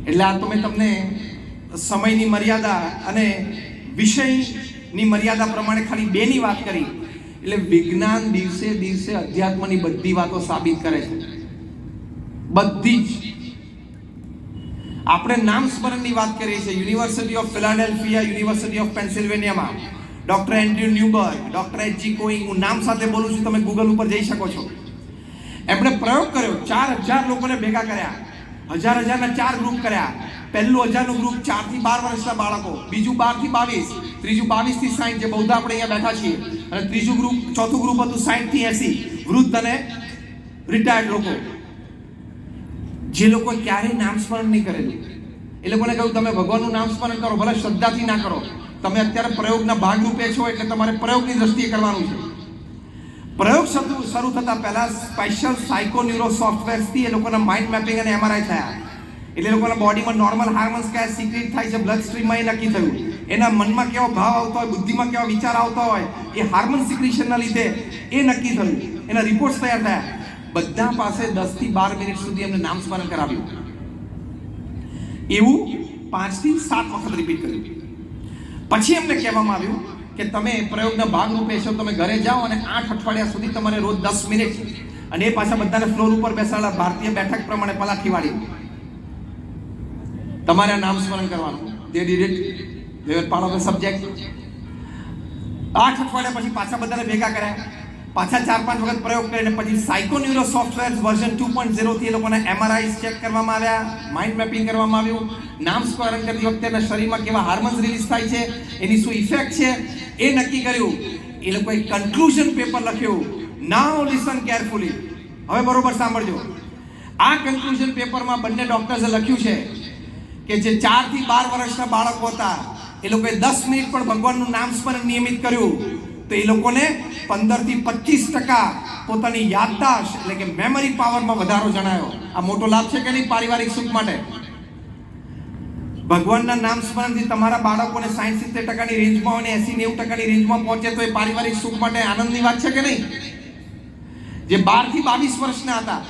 Speaker 2: એટલે આ તો મેં તમને સમયની મર્યાદા અને વિષયની મર્યાદા પ્રમાણે ખાલી 2ની વાત કરી. એટલે વિજ્ઞાન દિવસે દિવસે અધ્યાત્મની બધી વાતો સાબિત કરે છે, બધી જ. આપણે નામ સ્મરણની વાત કરીએ છીએ. University of Philadelphia, university of પેન્સિલ્વેનિયામાં doctor Andrew Newberg, doctor H G. Koenig, હું નામ સાથે બોલું છું, તમે ગૂગલ ઉપર જઈ શકો છો. એમણે પ્રયોગ કર્યો. 4000 લોકોને ભેગા કર્યા, 1000ના 4 ગ્રુપ કર્યા. પહેલું 1000નું ગ્રુપ 4 થી 12 વર્ષના બાળકો, બીજું 12 થી 22, ત્રીજું 22 થી 60, જે બૌદ્ધ આપણે અહીંયા બેઠા છીએ, અને ત્રીજું ગ્રુપ, ચોથું ગ્રુપ હતું 60 થી 80, વૃદ્ધ અને રિટાયર્ડ લોકો, જે લોકો ક્યારેય નામ સ્મરણ નહીં કરેલું. એ લોકોને કહ્યું તમે ભગવાનનું નામ સ્મરણ કરો, ભલે શ્રદ્ધાથી ના કરો. તમે અત્યારે પ્રયોગના ભાગરૂપે છો એટલે તમારે પ્રયોગની દ્રષ્ટિએ કરવાનું છે. પ્રયોગ શરૂ થતા પહેલા સ્પેશિયલ સાયકોન્યુરો સોફ્ટવેરથી એ લોકોના માઇન્ડ મેપિંગ અને MRI થયા. એટલે એ લોકોના બોડીમાં નોર્મલ હાર્મોન્સ કયા સિક્રેટ થાય છે બ્લડ સ્ટ્રીમમાં એ નક્કી થયું. એના મનમાં કેવો ભાવ આવતો હોય, બુદ્ધિમાં કેવા વિચાર આવતા હોય, એ હાર્મોન સિક્રેશનના લીધે એ નક્કી થયું. એના રિપોર્ટ્સ તૈયાર થયા. બધા પાસે 10 થી 12 મિનિટ સુધી એમને નામ સ્મરણ કરાવ્યું. એવું 5 થી 7 વખત રિપીટ કર્યું. પછી એમને કહેવામાં આવ્યું કે તમે પ્રયોગના ભાગરૂપે છો, તમે ઘરે જાઓ અને 8 અઠવાડિયા સુધી તમારે રોજ 10 મિનિટ, અને એ પાછા બધાને ફ્લોર ઉપર બેસાડેલા ભારતીય બેઠક પ્રમાણે પલાઠી વાળી તમારે આ નામ સ્મરણ કરવાનું. They did it. They were part of the subject. 8 અઠવાડિયા પછી પાછા બધાને ભેગા કર્યા, પાછા 4-5 વખત પ્રયોગ કરીને પછી સાયકોન્યુરો સોફ્ટવેર વર્ઝન 2.0 થી એ લોકોના MRI ચેક કરવામાં આવ્યા, માઇન્ડ મેપિંગ કરવામાં આવ્યું. નામ સ્મરણ કરતી વખતે એના શરીરમાં કેવા હાર્મોન્સ રિલીઝ થાય છે, એની શું ઇફેક્ટ છે એ નક્કી કર્યું. એ લોકોએ કન્ક્લુઝન પેપર લખ્યું. નાઉ લિસન કેરફુલી. હવે બરોબર સાંભળજો. આ કન્ક્લુઝન પેપરમાં બંને ડોક્ટર્સે લખ્યું છે કે જે 4 થી 12 વર્ષના બાળકો હતા એ લોકોએ 10 મિનિટ પણ ભગવાનનું નામ સ્મરણ નિયમિત કર્યું તો એ લોકોને 15 થી 25% પોતાની યાદદાસ્ત એટલે કે મેમરી પાવરમાં વધારો જણાયો. આ મોટો લાભ છે કે નહીં પારિવારિક સુખ માટે? ભગવાનના નામ સ્મરણથી તમારા બાળકોને 60-70% રેન્જમાં અને 80-90% રેન્જમાં પહોંચે તો એ પારિવારિક સુખ માટે આનંદની વાત છે કે નહીં? જે 12 થી 22 વર્ષના હતા,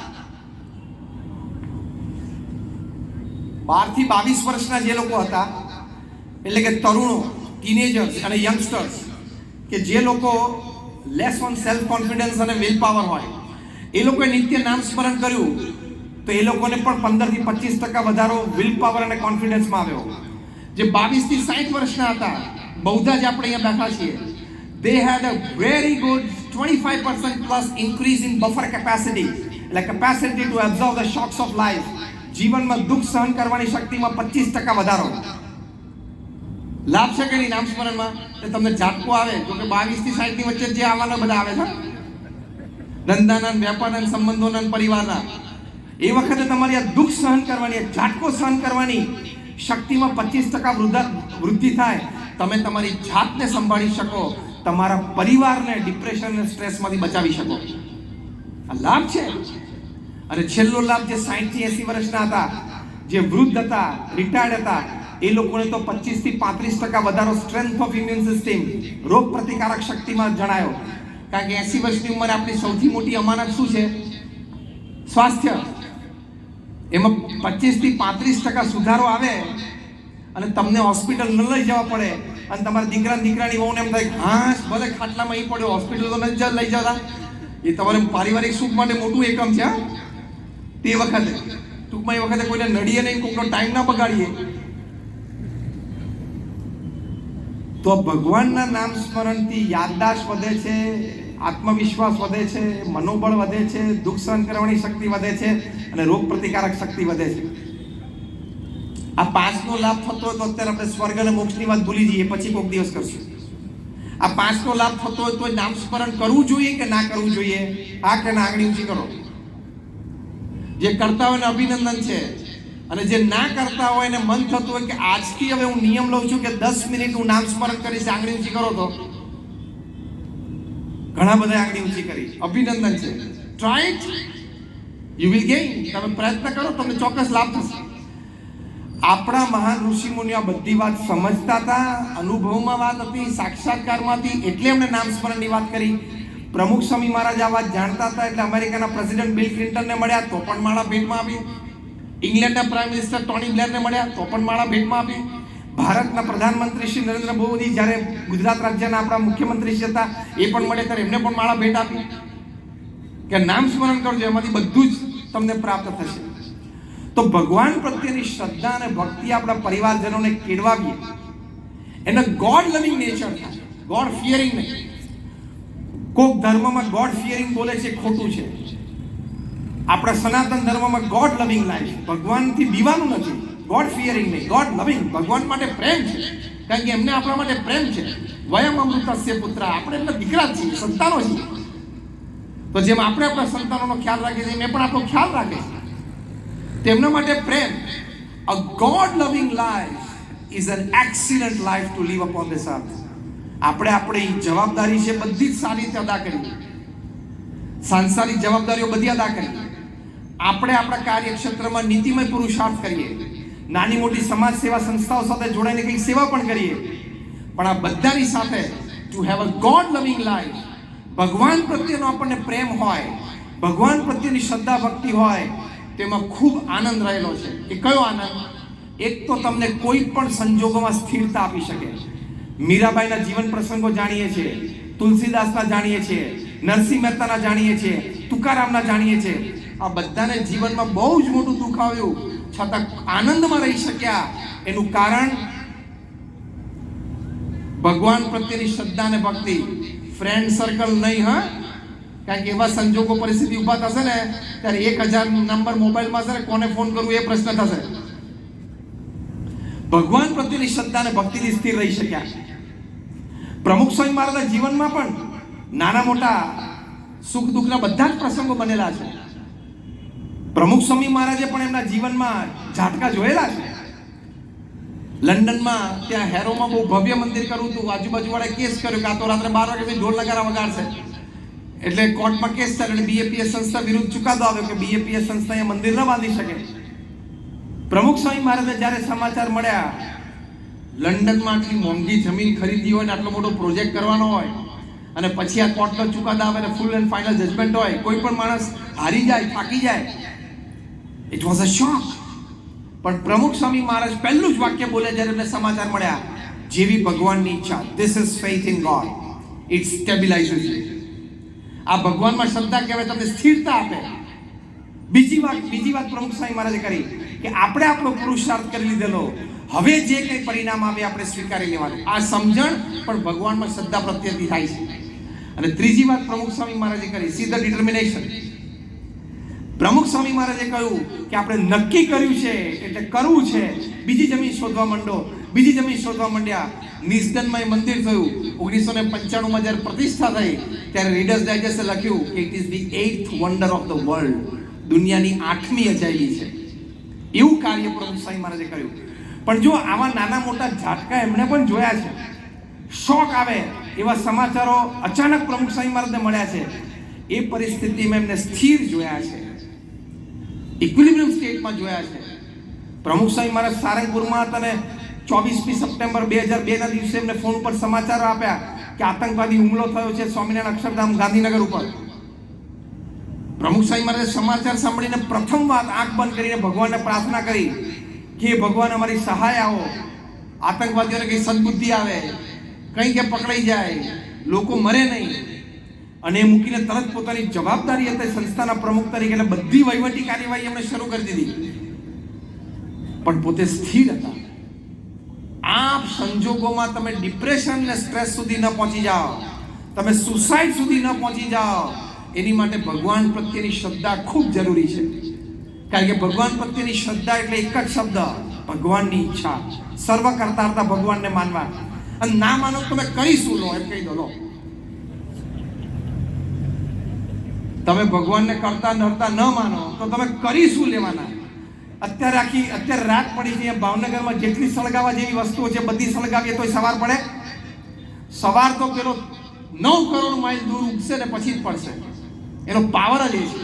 Speaker 2: 12 થી 22 વર્ષના જે લોકો હતા એટલે કે તરુણો, ટીનેજર્સ અને યંગસ્ટર્સ, કે જે લોકો લેસ ઓન સેલ્ફ કોન્ફિડન્સ અને વિલ પાવર હોય, એ લોકોએ નિત્ય નામ સ્મરણ કર્યું તો એ લોકોને પણ 15 થી 25% વધારો વિલ પાવર અને કોન્ફિડન્સમાં આવ્યો. જે 22 થી 60 વર્ષના હતા, બૌદ્ધા જે આપણે અહીંયા બેઠા છીએ, they had a very good 25% plus increase in buffer capacity, like capacity to absorb the shocks of life. જીવનમાં દુઃખ સહન કરવાની શક્તિમાં 25% વધારો. લાભ છે કે નહીં નામ સ્મરણમાં? તમને ઝાટકો આવે જો કે 22 થી 60 ની વચ્ચે જે આવવાના બધા આવે છે, ધંધાના, વ્યાપારના, સંબંધોના, પરિવારના, એ વખતે તમારી આ દુઃખ સહન કરવાની, ઝાટકો સહન કરવાની શક્તિમાં 25% વૃદ્ધિ થાય. તમે તમારી જાતને સંભાળી શકો, તમારા પરિવારને ડિપ્રેશન અને સ્ટ્રેસમાંથી બચાવી શકો. આ લાભ છે. અને છેલ્લો લાભ જે 60 થી 80 વર્ષના હતા, જે વૃદ્ધ હતા, રિટાયર્ડ હતા, એ લોકોને તો 25 થી 35% વધારો સ્ટ્રેન્થ ઓફ ઇમ્યુન સિસ્ટમ, રોગ પ્રતિકારક શક્તિમાં જણાયો. કારણ કે 80 વર્ષની ઉંમરે આપણી સૌથી મોટી અમાનત શું છે? સ્વાસ્થ્ય. એમાં 25 થી 35% સુધારો આવે અને તમને હોસ્પિટલ ન લઈ જવા પડે, અને તમારા દીકરાની વહુને એમ થાય હા ભલે ખાટલામાં એ પડ્યો, હોસ્પિટલ તો નથી લઈ જતા. એ તમારે પારિવારિક સુખ માટે મોટું એકમ છે. તે વખતે ટૂંકમાં એ વખતે કોઈને નડીએ નહીં, કોઈનો ટાઈમ ના બગાડીએ. તો ભગવાનના નામ સ્મરણથી યાદદાસ્ત વધે છે, આત્મવિશ્વાસ વધે છે, મનોબળ વધે છે, દુઃખ સહન કરવાની શક્તિ વધે છે અને રોગ પ્રતિકારક શક્તિ વધે છે. આ 5નો લાભ થતો હોય તો અત્યારે આપણે સ્વર્ગ અને મોક્ષની વાત ભૂલી જઈએ, પછી કોઈક દિવસ કરશું. આ 5નો લાભ થતો હોય તો નામ સ્મરણ કરવું જોઈએ કે ના કરવું જોઈએ? હા કે ના? આંગળી ઊંચી કરો. જે કરતા હોય ને અભિનંદન છે, અને જે ના કરતા હોય ને મન થતું હોય કે આજથી હવે હું નિયમ લઉં છું કે 10 મિનિટ હું નામ સ્મરણ કરીશ, આંગળી ઊંચી કરો. તો ઘણા બધા આંગળી ઊંચી કરી, અભિનંદન છે. Try it, you will gain. તમે પ્રયત્ન કરો, તમને ચોક્કસ લાભ થશે. આપણા મહાન ઋષિ મુનિઓ આ બધી વાત સમજતા હતા, અનુભવમાં વાત હતી, સાક્ષાત્કારમાંથી, એટલે એમણે નામ સ્મરણની વાત કરી. પ્રમુખ સ્વામી મહારાજ આ વાત જાણતા હતા, એટલે અમેરિકાના પ્રેસિડેન્ટ બિલ ક્લિન્ટનને મળ્યા તો પણ માળા ભેટમાં આપી. ઇંગ્લેન્ડના પ્રાઇમ મિનિસ્ટર ટોની બ્લેરને મળ્યા તો પણ માળા ભેટમાં આપી. ભારતના પ્રધાનમંત્રી શ્રી નરેન્દ્ર મોદી જ્યારે ગુજરાત રાજ્યના આપણા મુખ્યમંત્રી શ્રી હતા એ પણ મળે ત્યારે એમને પણ માળા ભેટ આપી કે નામ સ્મરણ કરજો, એમાંથી બધું જ તમને પ્રાપ્ત થશે. તો ભગવાન પ્રત્યેની શ્રદ્ધા અને ભક્તિ આપણા પરિવારજનોને કેળવાવીએ. એને ગોડ લવિંગ નેચર થાય, ગોડ ફિયરિંગ નહીં. કોક ધર્મમાં ગોડ ફિયરિંગ બોલે છે, ખોટું છે. આપણા સનાતન ધર્મમાં ગોડ લવિંગ લાઈફ, ભગવાનથી બીવાનું નથી, ગોડ ફિયરિંગ નહીં, ગોડ લવિંગ. ભગવાન માટે પ્રેમ છે, કારણ કે એમને આપણા માટે પ્રેમ છે. વયમ અમૃતસ્ય પુત્ર, આપણે એમના દીકરા જ છીએ, સંતાનો છીએ. તો જેમ આપણે આપણા સંતાનોનો ખ્યાલ રાખીએ છીએ, એમ પણ આપણો ખ્યાલ રાખે છે. તેમના માટે પ્રેમ. A God loving life is an excellent life to live upon this earth. આપણે આપણી જવાબદારી છે બધી જ સારી રીતે અદા કરી, સાંસારિક જવાબદારીઓ બધી અદા કરી. આપણે આપણા કાર્યક્ષેત્રમાં નીતિમય પુરુષાર્થ કરીએ, નાની મોટી સમાજ સેવા સંસ્થાઓ સાથે જોડાઈને કંઈક સેવા પણ કરીએ. પણ આ બધાની સાથે ટુ હેવ અ ગોડ લવિંગ લાઈફ, ભગવાન પ્રત્યેનો આપણને પ્રેમ હોય, ભગવાન પ્રત્યેની શ્રદ્ધા ભક્તિ હોય, તેમાં ખૂબ આનંદ રહેલો છે. એ કયો આનંદ? એક તો તમને કોઈ પણ સંજોગોમાં સ્થિરતા આપી શકે. મીરાબાઈના જીવન પ્રસંગો જાણીએ છીએ, તુલસીદાસના જાણીએ છીએ, નરસિંહ મહેતાના જાણીએ છીએ, તુકારામના જાણીએ છીએ. આ બધાને જીવનમાં બહુ જ મોટું દુઃખ આવ્યું, છતાં આનંદમાં રહી શક્યા. એનું કારણ ભગવાન પ્રત્યેની શ્રદ્ધા અને ભક્તિ. ફ્રેન્ડ સર્કલ નહીં, હા, કારણ કે એવા સંજોગો પરિસ્થિતિ ઊભા થશે ને ત્યારે 1000 નંબર મોબાઈલમાં છે ને કોને ફોન કરવું એ પ્રશ્ન થશે. ભગવાન પ્રત્યેની શ્રદ્ધા અને ભક્તિથી સ્થિર રહી શક્યા. પ્રમુખ સ્વામી મહારાજના જીવનમાં પણ નાના મોટા સુખ દુઃખના બધા જ પ્રસંગો બનેલા છે. પ્રમુખ સ્વામી મહારાજે પણ એમના જીવનમાં ઝાટકા જોયેલા છે. લંડનમાં ત્યાં હેરોમાં બહુ ભવ્ય મંદિર કરવું હતું. આજુબાજુવાળાએ કેસ કર્યો કે આ તો રાત્રે 12 વાગે ઢોલ નગારા વગાડશે. એટલે કોર્ટમાં કેસ ચાલ્યો અને બીએપીએસ સંસ્થા વિરુદ્ધ ચુકાદો આવ્યો કે બીએપીએસ સંસ્થા એ મંદિર ન બાંધી શકે. પ્રમુખ સ્વામી મહારાજે જ્યારે સમાચાર મળ્યા, લંડનમાં આટલી મોંઘી જમીન ખરીદી હોય ને આટલો મોટો પ્રોજેક્ટ કરવાનો હોય અને પછી આ કોર્ટનો ચુકાદો આવે ને ફૂલ એન્ડ ફાઇનલ જજમેન્ટ હોય, કોઈ પણ માણસ હારી જાય, થાકી જાય. ઇટ વોઝ અ શોક. પણ પ્રમુખ સ્વામી મહારાજ પહેલું જ વાક્ય બોલ્યા જ્યારે એમને સમાચાર મળ્યા, જેવી ભગવાનની ઈચ્છા. This is faith in God, it stabilises you. આ ભગવાનમાં શ્રદ્ધા કહેવાય, તમને સ્થિરતા આપે. બીજી વાત પ્રમુખ સ્વામી મહારાજે કરી કે આપણે આપણો પુરુષાર્થ કરી લીધેલો, હવે જે કંઈ પરિણામ આવે આપણે સ્વીકારી લેવાનું. આ સમજણ પણ ભગવાનમાં શ્રદ્ધા પ્રત્યેથી થાય છે. અને ત્રીજી વાત પ્રમુખ સ્વામી મહારાજે કરી, સી ધ ડિટર્મિનેશન. પ્રમુખ સ્વામી મહારાજે કહ્યું કે આપણે નક્કી કર્યું છે એટલે કરવું છે. બીજી જમીન શોધવા માંડો. બીજી જમીન શોધવા માંડ્યા. નિસ્દનમાં મંદિર થયું. 1995માં જ્યારે પ્રતિષ્ઠા થઈ ત્યારે રીડર્સ ડાયજેસ્ટે લખ્યું કે it is the 8th wonder of the world. દુનિયાની 8મી અજાયબી છે. એવું કાર્ય પ્રમુખ સ્વામી મહારાજે કર્યું. પણ જો આવા નાના મોટા ઝાટકા એમણે પણ જોયા છે. શોક આવે એવા સમાચારો અચાનક પ્રમુખ સ્વામી મહારાજને મળ્યા છે. એ પરિસ્થિતિમાં એમને સ્થિર જોયા છે, ઇક્વિલિબ્રિયમ સ્ટેટમાં જોયા છે. પ્રમુખ સ્વામી મહારાજ સારંગપુરમાં હતા અને 24મી સપ્ટેમ્બર 2002ના દિવસે એમને ફોન ઉપર સમાચારો આપ્યા કે આતંકવાદી હુમલો થયો છે સ્વામિનારાયણ અક્ષરધામ ગાંધીનગર ઉપર. પ્રમુખ સ્વામી મહારાજે સમાચાર સાંભળીને પ્રથમ વાત આંખ બંધ કરીને ભગવાનને પ્રાર્થના કરી કે ભગવાન અમારી સહાય આવો, આતંકવાદીઓને કંઈ સદબુદ્ધિ આવે, કંઈ કે પકડાઈ જાય, લોકો મરે નહીં. અને એ મૂકીને તરત પોતાની જવાબદારી હતી સંસ્થાના પ્રમુખ તરીકે એટલે બધી વહીવટી કાર્યવાહી એમણે શરૂ કરી દીધી. પણ પોતે સ્થિર હતા. આ સંજોગોમાં તમે ડિપ્રેશન ને સ્ટ્રેસ સુધી ન પહોંચી જાઓ, તમે સુસાઇડ સુધી ન પહોંચી જાઓ, એની માટે ભગવાન પ્રત્યેની શ્રદ્ધા ખૂબ જરૂરી છે. કારણ કે ભગવાન પ્રત્યેની શ્રદ્ધા એટલે એક જ શબ્દ, ભગવાનની ઈચ્છા. સર્વ કરતા હતા ભગવાનને માનવા. અને ના માનો તમે કરીશું લો એમ કહી દો. લો તમે ભગવાનને કરતા નરતા ન માનો તો તમે કરીશું લેવાના. અત્યારે રાત પડી છે ભાવનગરમાં જેટલી સળગાવા જેવી વસ્તુઓ છે બધી સળગાવીએ તો સવાર પડે. સવાર તો પેલો 9 કરોડ માઇલ દૂર ઉગશે ને પછી જ પડશે. એનો પાવર જ એ છે.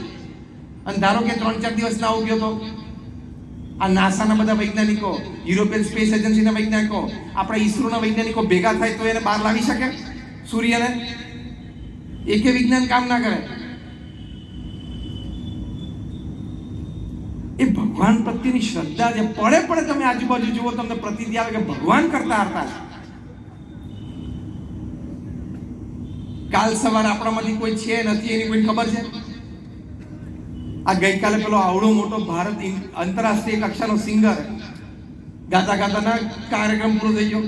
Speaker 2: અને ધારો કે 3-4 દિવસ ના ઉગ્યો તો આ નાસાના બધા વૈજ્ઞાનિકો, યુરોપિયન સ્પેસ એજન્સીના વૈજ્ઞાનિકો, આપણા ઈસરોના વૈજ્ઞાનિકો ભેગા થાય તો એને બહાર લાવી શકે સૂર્યને? એકે વિજ્ઞાન કામ ના કરે. એ ભગવાન પ્રત્યેની શ્રદ્ધા જે પડે તમે આજુબાજુ જુઓ તમને પ્રતીતિ આવે કે ભગવાન કરતા હતા. કાલ સવારે આપણામાંથી કોઈ છે નથી એની કોઈ ખબર છે? આ ગઈકાલે પેલો આવડો મોટો ભારત આંતરરાષ્ટ્રીય કક્ષાનો સિંગર ગાતા ગાતાના કાર્યક્રમ પૂરો થઈ ગયો.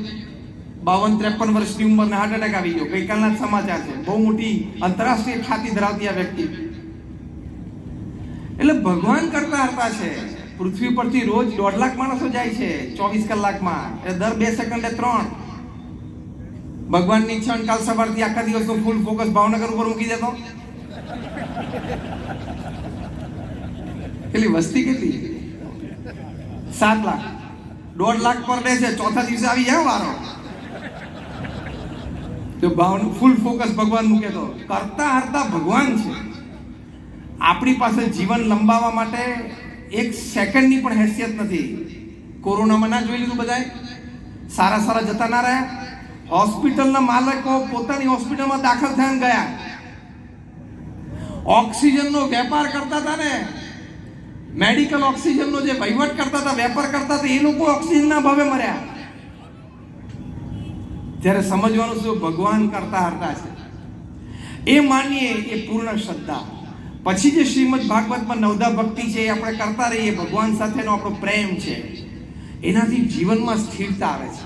Speaker 2: 52-53 વર્ષની ઉંમરને હાર્ટ એટેક આવી ગયો. ગઈકાલના જ સમાચાર છે. બહુ મોટી આંતરરાષ્ટ્રીય ખ્યાતિ ધરાવતી આ વ્યક્તિ. એટલે ભગવાન કરતા હતા છે. પૃથ્વી પરથી રોજ 1.5 લાખ માણસો જાય છે 24 કલાકમાં. દર 2 સેકન્ડે 3. ભગવાનની ઈચ્છા કાલ સવારથી આખા દિવસનો ફૂલ ફોકસ ભાવનગર ઉપર મૂકી દેતો. કેટલી વસ્તી કેટલી? 7 લાખ. 1.5 લાખ પર ડે છે. ચોથા દિવસે આવી જાય વારો. જો ભાવનું ફૂલ ફોકસ ભગવાન મૂકે તો કરતા હરતા ભગવાન છે. આપણી પાસે જીવન લંબાવવા માટે 1 સેકન્ડની પણ હેસિયત નથી. કોરોનામાં ના જોઈ લીધું બધાએ? સારા જતા ના રહ્યા. હોસ્પિટલના માલિકો પોતાની હોસ્પિટલમાં દાખલ થઈને ગયા. ઓક્સિજનનો વેપાર કરતા હતા ને, મેડિકલ ઓક્સિજનનો જે વહીવટ કરતા હતા, વેપાર કરતા હતા, એ લોકો ઓક્સિજનના ભાવે મર્યા. ત્યારે સમજવાનું શું? ભગવાન કરતા હરતા છે. એ માનીએ એ પૂર્ણ શ્રદ્ધા. પછી જે શ્રીમદ ભાગવતમાં 9દા ભક્તિ છે એ આપણે કરતા રહીએ. ભગવાન સાથેનો આપણો પ્રેમ છે. એનાથી જીવનમાં સ્થિરતા આવે છે.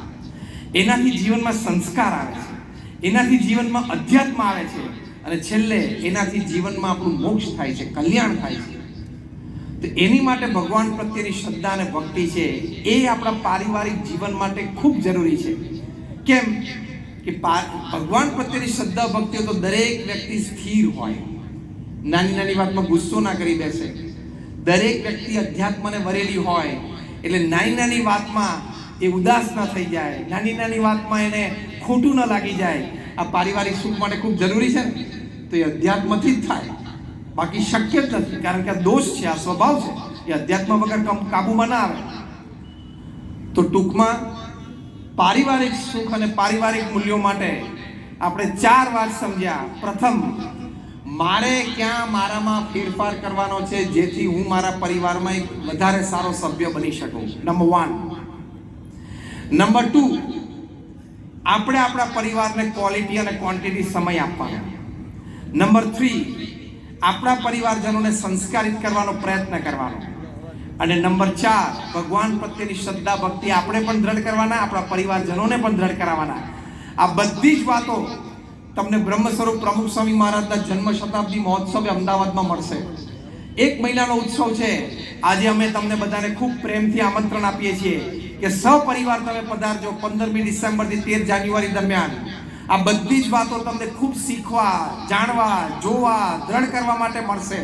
Speaker 2: એનાથી જીવનમાં સંસ્કાર આવે છે. એનાથી જીવનમાં અધ્યાત્મ આવે છે. અને છેલ્લે એનાથી જીવનમાં આપણું મોક્ષ થાય છે, કલ્યાણ થાય છે. તો એની માટે ભગવાન પ્રત્યેની શ્રદ્ધા અને ભક્તિ છે એ આપણા પારિવારિક જીવન માટે ખૂબ જરૂરી છે. કેમ કે ભગવાન પ્રત્યેની શ્રદ્ધા ભક્તિઓ તો દરેક વ્યક્તિ સ્થિર હોય, નાની વાતમાં ગુસ્સો ના કરી બેસે. દરેક વ્યક્તિ અધ્યાત્મને વરેલી હોય એટલે નાની વાતમાં એ ઉદાસ ના થઈ જાય, નાની વાતમાં એને ખોટું ન લાગી જાય. આ પારિવારિક સુખ માટે ખૂબ જરૂરી છે ને, તો એ અધ્યાત્મથી જ થાય, બાકી શક્ય જ નથી. કારણ કે આ દોષ છે, આ સ્વભાવ છે, એ અધ્યાત્મ વગર કાબુમાં ના આવે. તો ટૂંકમાં પારિવારિક સુખ અને પારિવારિક મૂલ્યો માટે આપણે 4 વાત સમજ્યા. પ્રથમ, મારે ક્યાં મારામાં ફેરફાર કરવાનો છે જેથી હું મારા પરિવારમાં એક વધારે સારો સભ્ય બની શકું. નંબર 1. નંબર 2, આપણે આપણા પરિવારને ક્વોલિટી અને ક્વોન્ટિટી સમય આપવાનો. નંબર 3, આપણા પરિવારજનોને સંસ્કારિત કરવાનો પ્રયત્ન કરવાનો. અને નંબર 4, ભગવાન પ્રત્યેની શ્રદ્ધા ભક્તિ આપણે પણ દ્રઢ કરવાના, આપણા પરિવારજનોને પણ દ્રઢ કરાવવાના. આ બધી જ વાતો તમને બ્રહ્મ સ્વરૂપ પ્રમુખ સ્વામી મહારાજના જન્મ શતાબ્દી મહોત્સવ અમદાવાદમાં મળશે. 1 મહિનાનો ઉત્સવ છે. આજે અમે તમને બધાને ખૂબ પ્રેમથી આમંત્રણ આપીએ છીએ કે સપરિવાર તમે પધારજો. 15મી ડિસેમ્બરથી 13 જાન્યુઆરી દરમિયાન આ બધી જ વાતો તમને ખૂબ શીખવા, જાણવા, જોવા, દ્રઢ કરવા માટે મળશે.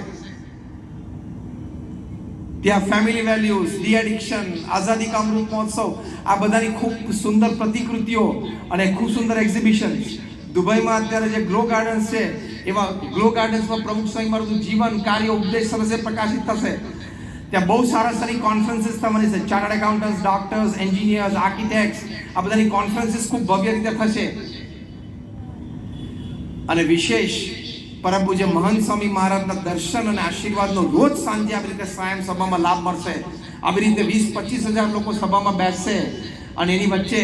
Speaker 2: ત્યાં ફેમિલી વેલ્યુઝ, ડી એડિક્શન, આઝાદી કા અમૃત મહોત્સવ, આ બધાની ખૂબ સુંદર પ્રતિકૃતિઓ અને ખૂબ સુંદર એક્ઝિબિશન્સ. દુબઈમાં અત્યારે જે ગ્લો ગાર્ડન્સ છે, એવા ગ્લો ગાર્ડન્સમાં પ્રમુખ સ્વામી મારું જીવન, કાર્ય, ઉપદેશ સરસે પ્રકાશિત થશે. ત્યાં બહુ સારી કોન્ફરન્સીસ થવાની છે. Chartered accountants, doctors, engineers, architects, આ બધાની કોન્ફરન્સીસ ખૂબ ભવ્ય રીતે થશે. અને વિશેષ પરમ પૂજ્ય મહંત સ્વામી મહારાજના દર્શન અને આશીર્વાદનો રોજ સાંજે આવી રીતે સાયમ સભામાં લાભ મળશે. આવી રીતે 20-25 હજાર લોકો સભામાં બેસશે અને એની વચ્ચે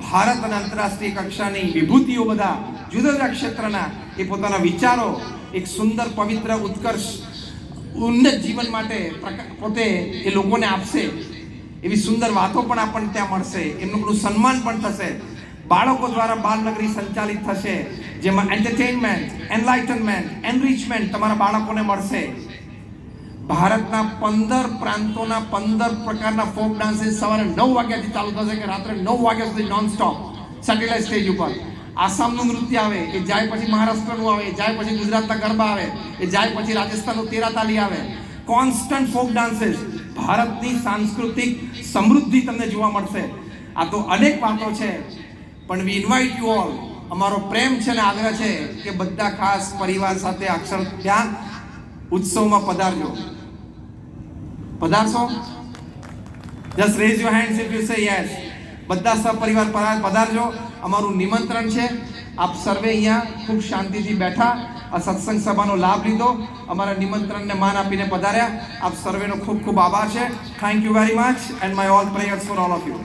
Speaker 2: ભારત અને આંતરરાષ્ટ્રીય કક્ષાની વિભૂતિઓ, બધા જુદા જુદા ક્ષેત્રના એ પોતાના વિચારો એક સુંદર, પવિત્ર, ઉત્કર્ષ, ઉન્નત જીવન માટે પોતે એ લોકોને આપશે. એવી સુંદર વાતો પણ આપણને ત્યાં મળશે. એમનું બધું સન્માન પણ થશે. બાળકો દ્વારા બાલનગરી સંચાલિત થશે, જેમાં એન્ટરટેનમેન્ટ, એનલાઇટનમેન્ટ, એનરિચમેન્ટ તમારા બાળકોને મળશે. ભારતના 15 પ્રાંતોના 15 પ્રકારના ફોક ડાન્સીસ સવારે 9 વાગ્યાથી ચાલુ થશે કે રાત્રે 9 વાગ્યા સુધી નોન સ્ટોપ સેટેલાઇટ સ્ટેજ ઉપર. આસામનું નૃત્ય આવે, એ જાય પછી મહારાષ્ટ્રનું આવે, એ જાય પછી ગુજરાતના ગરબા આવે, એ જાય પછી રાજસ્થાનનું તેરા તાલી આવે. Constant folk dances. ભારતની સાંસ્કૃતિક સમૃદ્ધિ તમને જોવા મળશે. આ તો અનેક વાતો છે, પણ વી ઇન્વાઇટ યુ ઓલ. અમારો પ્રેમ છે અને આગ્રહ છે કે બધા ખાસ પરિવાર સાથે અક્ષર ત્યાં ઉત્સવમાં પધારજો. પધારશો? Just raise your hands if you say yes. બધા સપરિવાર પધારજો. અમારું નિમંત્રણ છે. આપ સર્વે અહીંયા ખૂબ શાંતિથી બેઠા આ સત્સંગ સભાનો લાભ લીધો, અમારા નિમંત્રણને માન આપીને પધાર્યા. આપ સર્વેનો ખૂબ ખૂબ આભાર છે. Thank you very much and my all prayers for all of you.